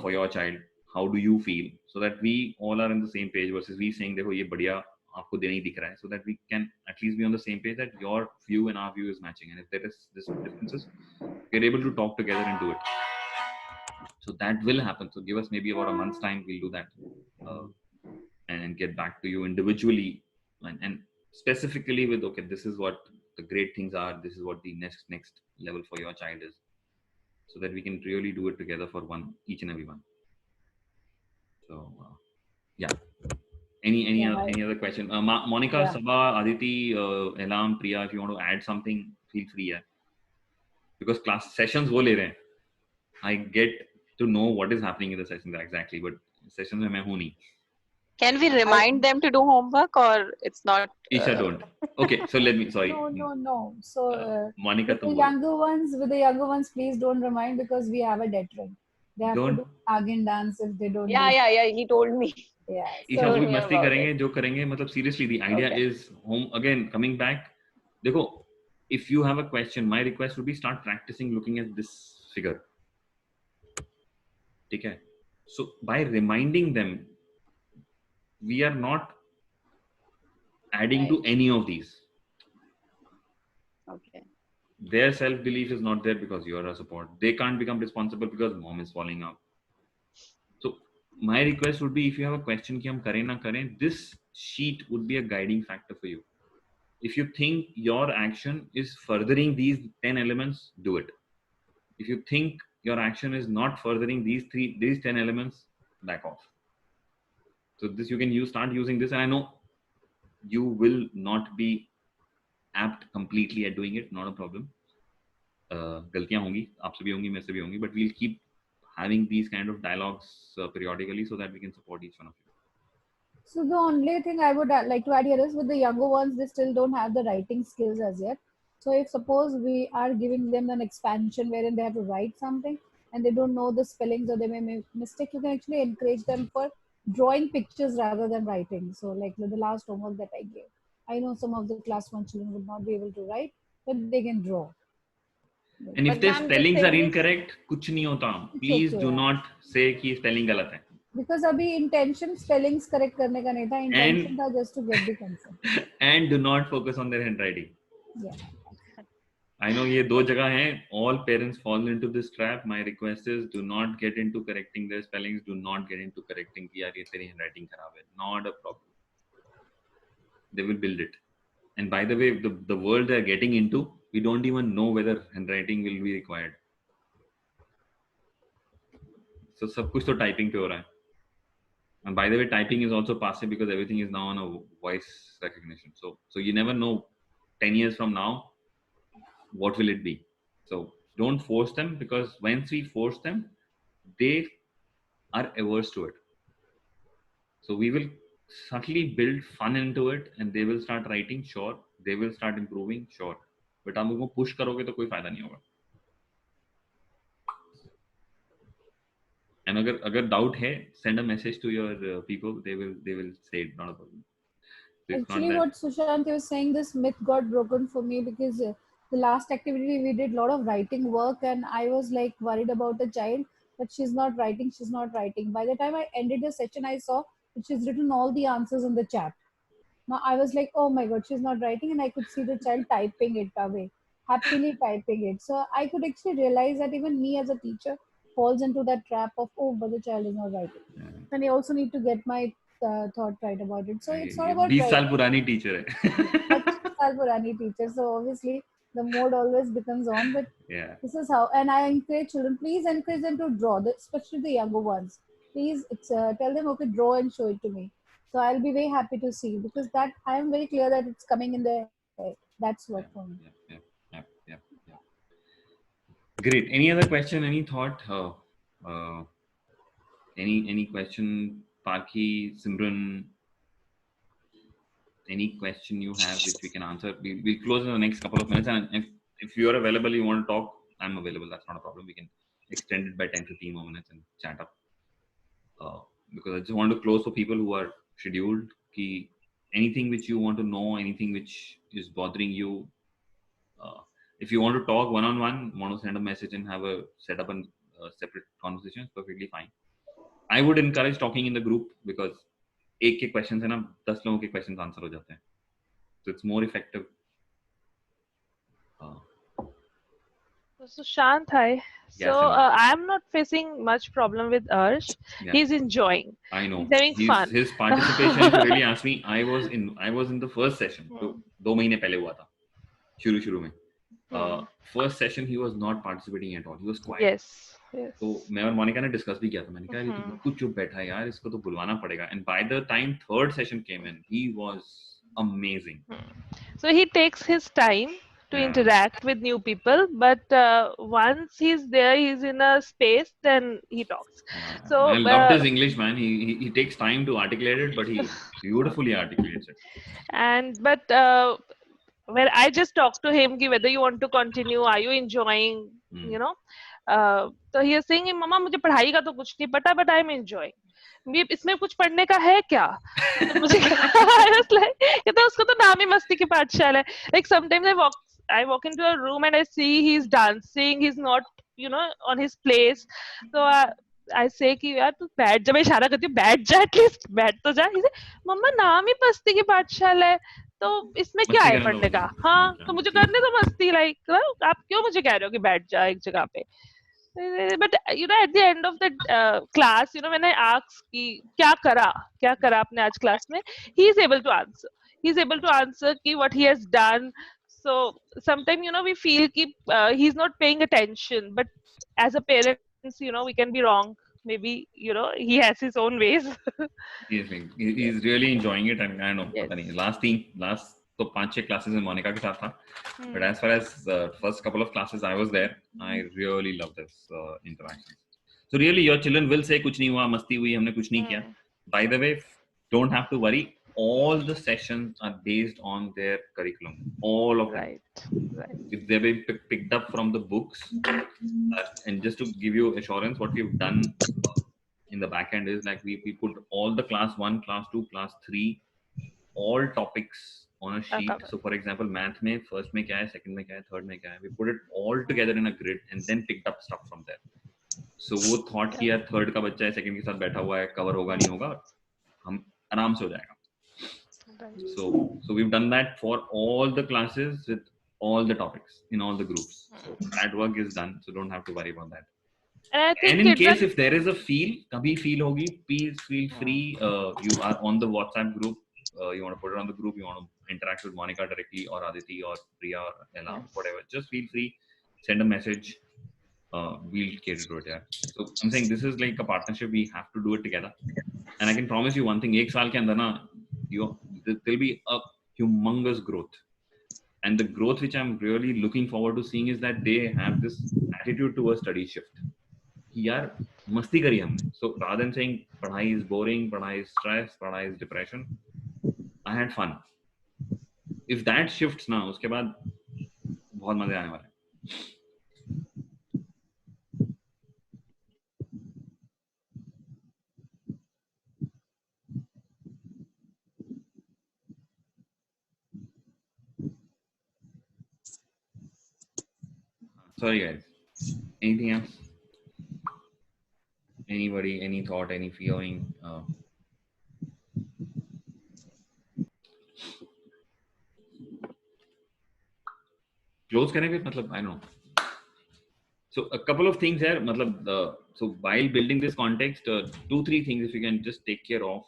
for your child. How do you feel? So that we all are on the same page versus we saying देखो ये बढ़िया आपको देने ही दिख रहा है, so that we can at least be on the same page that your view and our view is matching, and if there is this differences, we're able to talk together and do it. So that will happen. So give us maybe about a month's time. We'll do that and get back to you individually and specifically with okay, this is what the great things are. This is what the next level for your child is, so that we can really do it together for each and every one. So yeah. Any other question? Monica, yeah. Sabha, Aditi, Elam, Priya, if you want to add something, feel free. Yeah. Because class sessions wo le rahe hain. I get to know what is happening in the sessions exactly, but sessions mein main hu nahi. Can we remind them to do homework or it's not? Isha, don't. Okay, so let me. Sorry, No. So Monica, with the तुम बोलो. younger ones, please don't remind because we have a deadline. They have to Don't. do Agen dance if they don't. Yeah. He told me. Yeah. Isha वो भी Told me मस्ती about करेंगे जो करेंगे मतलब seriously the idea Okay. is home again coming back. देखो, if you have a question, my request would be start practicing looking at this figure. ठीक है? So by reminding them, we are not adding to any of these. Okay. Their self-belief is not there because you are a support. They can't become responsible because mom is falling out. So my request would be if you have a question कि हम करें ना करें, this sheet would be a guiding factor for you. If you think your action is furthering these 10 elements, do it. If you think your action is not furthering these 10 elements, back off. So this you can start using this, and I know you will not be apt completely at doing it, not a problem. गलतियां होंगी, आपसे भी होंगी, मेरे से भी होंगी, but we'll keep having these kind of dialogues periodically so that we can support each one of you. So the only thing I would like to add here is with the younger ones, they still don't have the writing skills as yet. So if suppose we are giving them an expansion wherein they have to write something and they don't know the spellings or they may make mistake, you can actually encourage them for drawing pictures rather than writing. So like the last homework that I gave, I know some of the class 1 children would not be able to write, but they can draw. And if But their ma'am, the spellings are thing is- incorrect, कुछ नहीं होता. Please okay, do yeah. not say कि spelling गलत है. Because अभी intention spellings correct करने का नहीं था, intention था just to get the consent. And do not focus on their handwriting. Yeah. I know ये दो जगह हैं. All parents fall into this trap. My request is do not get into correcting their spellings. Do not get into correcting कि यार ये तेरी handwriting खराब है. Not a problem. They will build it. And by the way, the world they are getting into, we don't even know whether handwriting will be required. So सब कुछ तो typing पे हो रहा है. And by the way, typing is also passive because everything is now on a voice recognition. So you never know 10 years from now, what will it be? So don't force them because once we force them, they are averse to it. So we will subtly build fun into it and they will start writing, sure. They will start improving, sure. But आप उनको push करोगे तो कोई फायदा नहीं होगा. And अगर doubt है, send a message to your people. They will say it, not a problem. So it's Actually, not what Sushant was saying, this myth got broken for me because the last activity we did a lot of writing work, and I was like worried about the child that she's not writing. By the time I ended the session, I saw that she's written all the answers in the chat. Now I was like, oh my god, she's not writing, and I could see the child typing it away, happily typing it. So I could actually realize that even me as a teacher falls into that trap of, oh, but the child is not writing. And I also need to get my thought right about it. So it's not about 20 साल पुरानी teacher है. 20 साल पुरानी teacher. So obviously the mode always becomes on. But Yeah. this is how, and I encourage children, please encourage them to draw, especially the younger ones. Please tell them, okay, draw and show it to me. So I'll be very happy to see because that I am very clear that it's coming in their head. That's what for me. Yeah. Great. Any other question? Any thought? Any question? Parki, Simran, any question you have which we can answer? We'll close in the next couple of minutes. And if you are available, you want to talk, I'm available. That's not a problem. We can extend it by 10-15 more minutes and chat up. Because I just want to close for people who are scheduled. Ki anything which you want to know, anything which is bothering you. If you want to talk one-on-one, want to send a message and set up a separate conversation, it's perfectly fine. I would encourage talking in the group because एक के questions है ना 10 लोगों के questions answer हो जाते हैं. So it's more effective. So Shant, hi. Yeah, So Simran. I'm not facing much problem with Arsh. Yeah. He's enjoying. I know. He's having fun. His participation, if you really ask me, I was in the first session. तो 2 महीने पहले हुआ था. शुरू में. First session he was not participating at all. He was quiet. Yes. तो मैं और मोनिका ने डिस्कस भी किया था. मैंने कहा ये तो कुछ चुप बैठा है यार, इसको तो बुलवाना पड़ेगा. And by the time third session came in, he was amazing. So he takes his time to Yeah. interact with new people, but once he's there, he's in a space, then he talks. So I loved his English, man. He takes time to articulate it, but he beautifully articulates it. and but when I just talk to him कि whether you want to continue, are you enjoying, you know, so he is saying मम्मा मुझे पढ़ाई का तो कुछ नहीं पता, but I'm enjoying. ये इसमें कुछ पढ़ने का है क्या? तो मुझे I was like, ये तो उसको तो नाम ही मस्ती की पाठशाला है. Like sometimes I walk into a room and I see he's dancing, he's not, you know, on his place. So I say कि यार तू बैठ जा, मैं इशारा करती हूँ बैठ जा, एटलीस्ट बैठ तो जा. मम्मा नाम ही मस्ती की पाठशाला है, तो इसमें क्या है पढ़ने का? हाँ, तो मुझे करने तो मस्ती, लाइक आप क्यों मुझे कह रहे हो कि बैठ जा एक जगह पे? But you know, at the end of the class, you know, when I ask कि क्या करा आपने आज क्लास में, he is able to answer. He is able to answer कि what he has done. So sometimes, you know, we feel कि he's not paying attention, but as a parents, you know, we can be wrong. Maybe, you know, he has his own ways. He's really enjoying it, and I know. Yes. Last तो 5-6 classes में मोनिका के साथ था. But as far as first couple of classes I was there, I really loved this interaction. So really, your children will say कुछ नहीं हुआ, मस्ती हुई, हमने कुछ नहीं किया. By the way, don't have to worry. All the sessions are based on their curriculum. All of them. Right. If they've been picked up from the books, and just to give you assurance, what we've done in the back end is like we put all the class 1, class 2, class 3, all topics on a sheet. So for example, math में first में क्या है, second में क्या है, third में क्या है, we put it all together in a grid and then picked up stuff from there. So वो thought कि यार third का बच्चा है, second के साथ बैठा हुआ है, cover होगा नहीं होगा, हम आराम से हो जाएगा. So we've done that for all the classes with all the topics in all the groups. So that work is done. So don't have to worry about that. And in case if there is a कभी feel होगी, please feel free. You are on the WhatsApp group. You want to put it on the group. You want to interact with Monica directly, or Aditi, or Priya, or Ella, whatever. Just feel free. Send a message. We'll cater to it. Yeah. So I'm saying this is like a partnership. We have to do it together. And I can promise you one thing. एक साल के अंदर ना, there'll be a humongous growth. And the growth which I'm really looking forward to seeing is that they have this attitude towards study shift. यार मस्ती करी हमने. So rather than saying पढ़ाई is boring, पढ़ाई is stress, पढ़ाई is depression, I had fun. If that shifts now, उसके बाद बहुत मजे आने वाले हैं. Sorry guys. Anything else? Anybody? Any thought? Any feeling? Close करें फिर, मतलब I don't know. So a couple of things here. मतलब so while building this context, 2-3 things if you can just take care of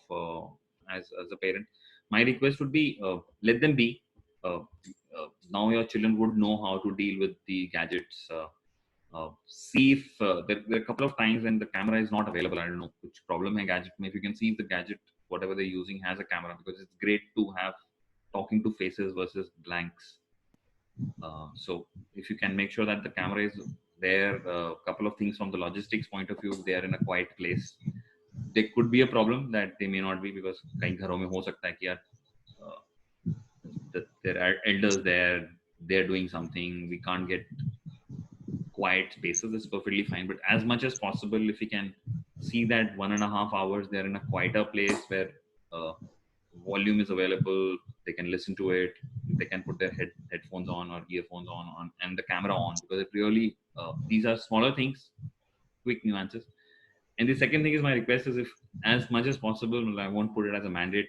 as a parent. My request would be let them be. Now your children would know how to deal with the gadgets. See if there are a couple of times when the camera is not available. I don't know which problem है gadget में. If you can see if the gadget, whatever they're using, has a camera, because it's great to have talking to faces versus blanks. So if you can make sure that the camera is there, a couple of things from the logistics point of view, they are in a quiet place. There could be a problem that they may not be, because कई घरों में हो सकता है कि यार there are elders there, they're doing something, we can't get quiet spaces. It's perfectly fine, but as much as possible, if we can see that 1.5 hours they're in a quieter place where volume is available, they can listen to it, they can put their headphones on or earphones on and the camera on, because it really these are smaller things, quick nuances. And the second thing is, my request is, if as much as possible, I won't put it as a mandate,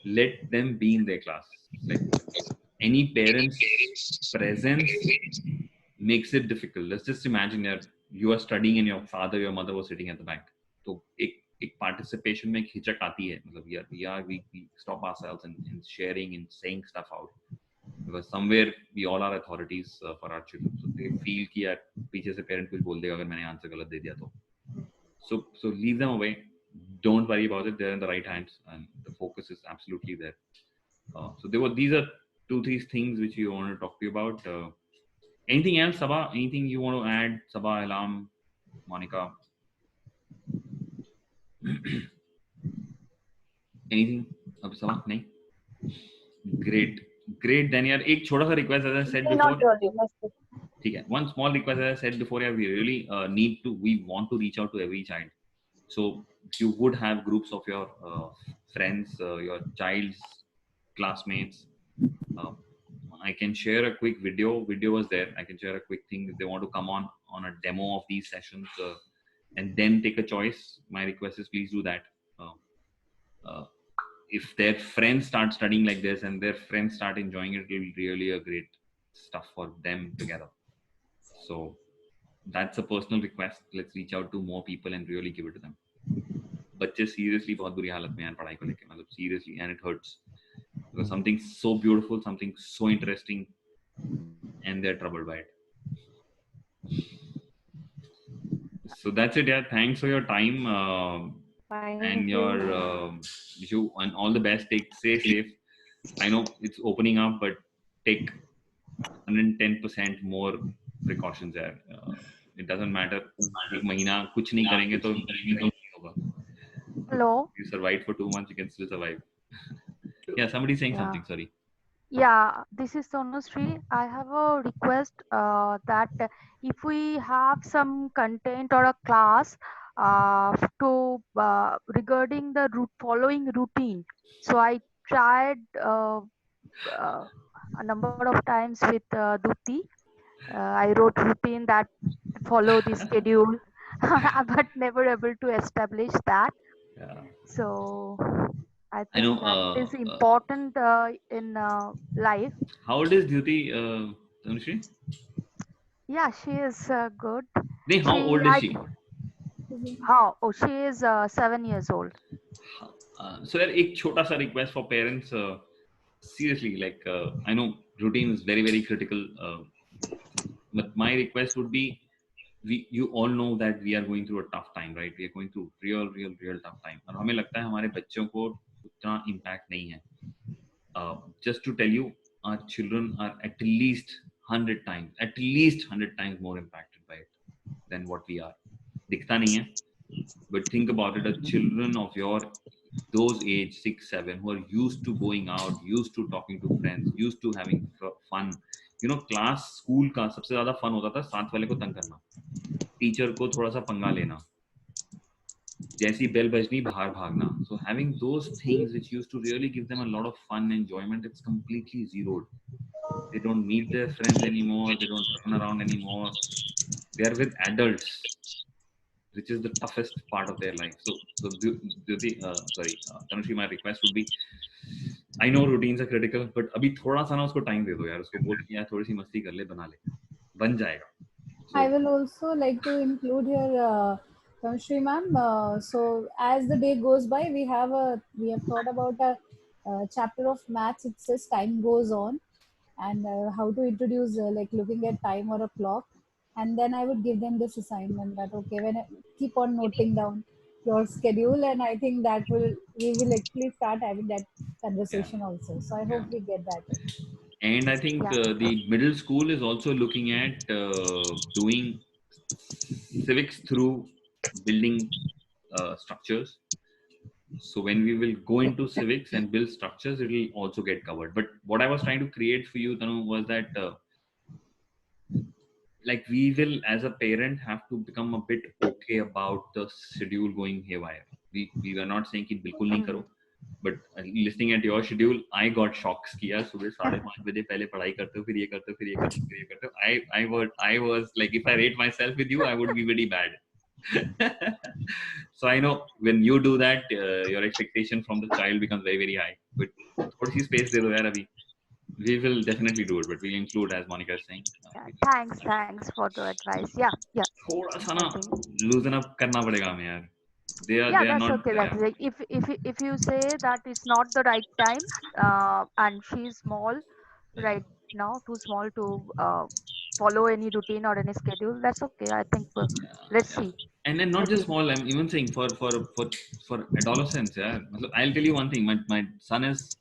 let them be in their class. Like any parent's presence makes it difficult. Let's just imagine that you are studying and your father, your mother was sitting at the back. So एक participation में हिचक आती है. मतलब we stop ourselves in sharing and saying stuff out, because somewhere we all are authorities for our children. So they feel कि यार पीछे से parent कुछ बोल देगा अगर मैंने answer गलत दे दिया तो. So leave them away. Don't worry about it. They're in the right hands, and the focus is absolutely there. So these are 2-3 things which you want to talk to you about. Anything else, Sabah? Anything you want to add, Sabah, Alam, Monica? Anything? अब Sabah नहीं? Great. Then यार एक छोटा सा request, as I said before. Not really. ठीक है. One small request, as I said before, yeah, we really we want to reach out to every child. So you would have groups of your friends, your child's classmates. I can share a quick video. Video was there. I can share a quick thing if they want to come on a demo of these sessions and then take a choice. My request is please do that. If their friends start studying like this and their friends start enjoying it, it will be really a great stuff for them together. So that's a personal request. Let's reach out to more people and really give it to them. बच्चे seriously बहुत बुरी हालत में हैं पढ़ाई को लेके, मतलब seriously, and it hurts. Because something so beautiful, something so interesting, and they're troubled by it. So that's it, yeah. Thanks for your time and your you and all the best. Stay safe. I know it's opening up, but take 110% more precautions there. It doesn't matter. एक महीना कुछ नहीं करेंगे तो नहीं होगा. Hello. You survived for 2 months, you can still survive. Yeah, somebody's saying something. Sorry. Yeah, this is Sonusri. I have a request that if we have some content or a class to regarding the following routine. So I tried a number of times with Duti. I wrote routine that follow the schedule, but never able to establish that. Yeah. So I I think know, that is important in life. How old is Dhyuti, Tanushree? Yeah, she is good. How old is she? She is 7 years old. So there एक छोटा सा request for parents. Seriously, like I know routine is very, very critical. But my request would be, you all know that we are going through a tough time, right? We are going through real tough time. और हमें लगता है हमारे बच्चों को उतना impact नहीं है. Just to tell you, our children are at least 100 times more impacted by it than what we are. दिखता नहीं है. But think about it, the children of those age 6, 7 who are used to going out, used to talking to friends, used to having fun. You know, class, school का सबसे ज़्यादा fun होता था साथ वाले को तंग करना, टीचर को थोड़ा सा पंगा लेना, जैसी बेल बजनी बाहर भागना. So having those things which used to really give them a lot of fun, enjoyment, it's completely zeroed. They don't meet their friends anymore. They don't run around anymore. They are with adults, which is the toughest part of their life. So Tanushree, my request would be, I know routines are critical, but अभी थोड़ा सा ना उसको time दे दो यार, उसको बोल कि यार थोड़ी सी मस्ती कर ले, बना ले, बन जाएगा. So, I will also like to include here, Tanushree ma'am. So as the day goes by, we have thought about a chapter of maths. It says time goes on, and how to introduce like looking at time or a clock. And then I would give them this assignment that, okay, when I keep on noting down your schedule, and I think that we will actually start having that conversation also. So I hope we get that. And I think the middle school is also looking at doing civics through building structures. So when we will go into civics and build structures, it will also get covered. But what I was trying to create for you, Tanu, was that like we will, as a parent, have to become a bit okay about the schedule going haywire. We were not saying कि बिल्कुल नहीं करो, but listening at your schedule, I got shocks कि यार सुबह 5:30 बजे पहले पढ़ाई करते हो, फिर ये करते हो, फिर ये करते हो, फिर ये करते हो. I was like, if I rate myself with you, I would be very bad. So I know when you do that, your expectation from the child becomes very, very high. But थोड़ी सी space दे दो यार अभी. We will definitely do it, but we'll include, as Monica is saying. Thanks for the advice. Yeah. थोड़ा सा ना loosen up करना पड़ेगा हमें यार. They are that's not. okay. That's like if you say that it's not the right time, and she's small right now, too small to follow any routine or any schedule, that's okay. I think let's see. And then not just small, I'm even saying for adolescents. Yeah, I'll tell you one thing. My son is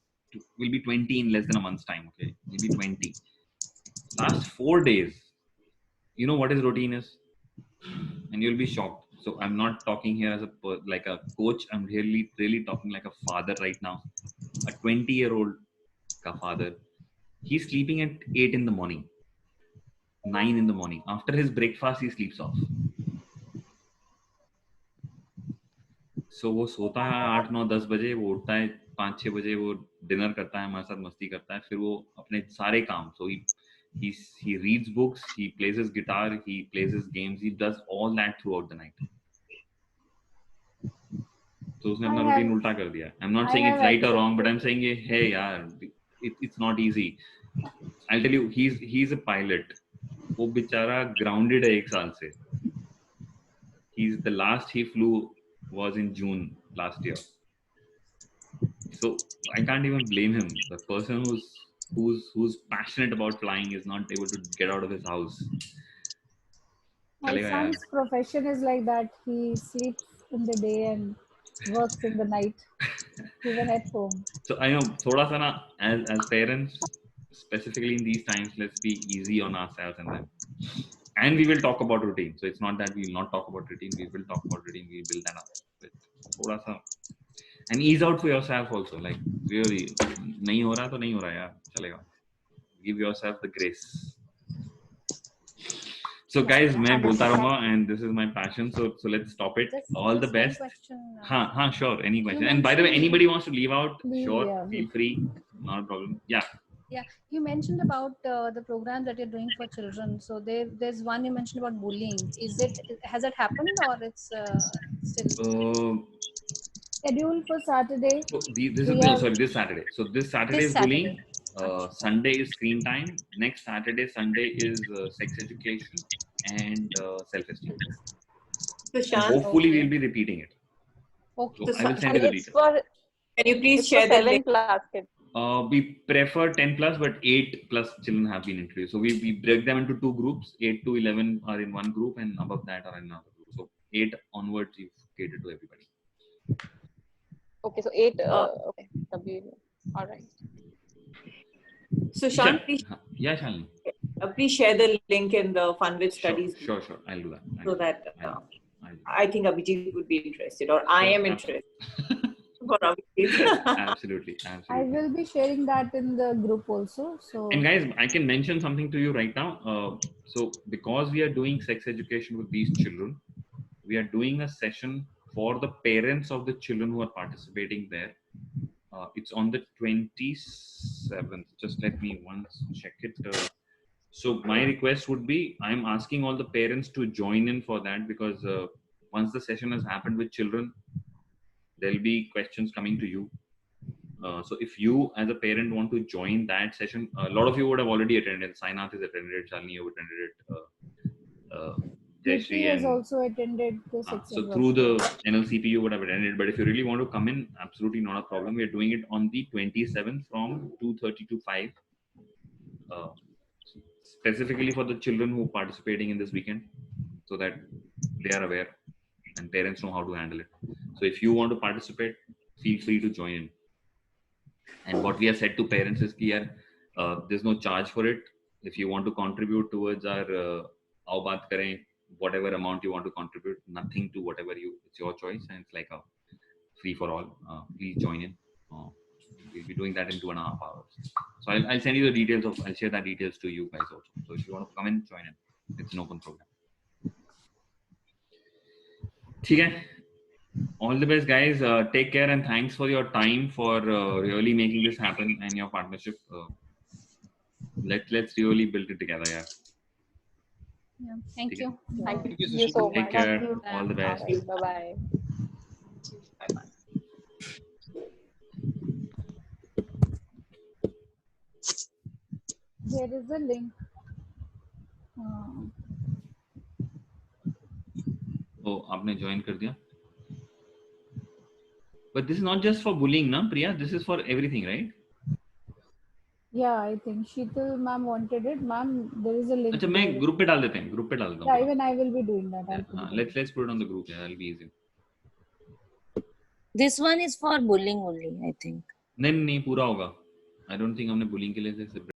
will be 20 in less than a month's time. Okay, maybe 20. Last 4 days, you know what his routine is, and you'll be shocked. So I'm not talking here as like a coach. I'm really talking like a father right now. A 20-year-old father. He's sleeping at 8 in the morning, 9 in the morning. After his breakfast, he sleeps off. So वो सोता है 8, 9, 10 बजे, वो उठता है 5, 6 बजे, वो dinner करता है, हमारे साथ मस्ती करता है, फिर वो अपने सारे काम, so he reads books, he plays his guitar, he plays his games, he does all that throughout the night. So उसने अपना रूटीन उल्टा कर दिया. I'm not saying it's right or wrong, but I'm saying hey यार, it's not easy. I'll tell you, he's a pilot. वो बेचारा grounded है 1 साल से. The last he flew was in June last year. So I can't even blame him. The person who's passionate about flying is not able to get out of his house. My son's profession is like that. He sleeps in the day and works in the night, even at home. So I know, thoda sa na, as parents, specifically in these times, let's be easy on ourselves and them. And we will talk about routine. So it's not that we will not talk about routine. We will talk about routine. We will build that up. But thoda sa, and ease out for yourself also. Like really, nahi ho raha to nahi ho raha yaar. Chalega. Give yourself the grace. So guys, मैं बोलता रहूँगा, and this is my passion. So let's stop it. All the best. हाँ, sure. Any question? And by the way, anybody wants to leave out, sure, feel free. Not a problem. Yeah. Yeah, you mentioned about the program that you're doing for children. So there's one you mentioned about bullying. Has it happened or it's still scheduled for Saturday? So this Saturday. So this Saturday is bullying. Sunday is screen time. Next Saturday, Sunday is sex education and self-esteem. So hopefully we'll be repeating it. Okay. So I will send you the details. Can you please share the link? We prefer 10 plus, but 8 plus children have been introduced. So we break them into 2 groups. 8 to 11 are in one group, and above that are in another group. So 8 onwards, you cater to everybody. Okay, so 8. Okay, all right. So Shan, please, Shalini. Please share the link in the Fun with Studies. Sure. I'll do that. So that I think Abhijit would be interested, or I am interested. Absolutely. I will be sharing that in the group also. So. And guys, I can mention something to you right now. So because we are doing sex education with these children, we are doing a session for the parents of the children who are participating there. It's on the 27th. Just let me once check it. So my request would be, I'm asking all the parents to join in for that, because once the session has happened with children, there'll be questions coming to you. So if you as a parent want to join that session, a lot of you would have already attended. Sainath has attended it, Shalini have attended it, Jayashree has also attended the sex so through the NLCP you would have attended, but if you really want to come in, absolutely not a problem. We are doing it on the 27th from 2:30 to 5, specifically for the children who are participating in this weekend, so that they are aware and parents know how to handle it. So if you want to participate, feel free to join in. And what we have said to parents is that there's no charge for it. If you want to contribute towards our Aao Baat Kare, whatever amount you want to contribute, nothing to whatever it's your choice, and it's like a free for all. Please join in. We'll be doing that in 2.5 hours. So I'll send you the details I'll share that details to you guys also. So if you want to come in, join in. It's an open program. Okay. All the best, guys. Take care, and thanks for your time, for really making this happen, and your partnership. Let's really build it together. Yeah. Thank you. Thank you so much. Take care. All the best. Bye bye. There is a link. Oh, आपने join कर दिया? But this is not just for bullying, na Priya. This is for everything, right? Yeah, I think Sheetal ma'am wanted it. Ma'am, there is a link. अच्छा, मैं group पे डाल देते हैं. Group पे डाल देता हूँ. Yeah, even I will be doing that. Yeah, let's put it on the group. Yeah, that'll be easy. This one is for bullying only, I think. नहीं पूरा होगा. I don't think हमने bullying के लिए separate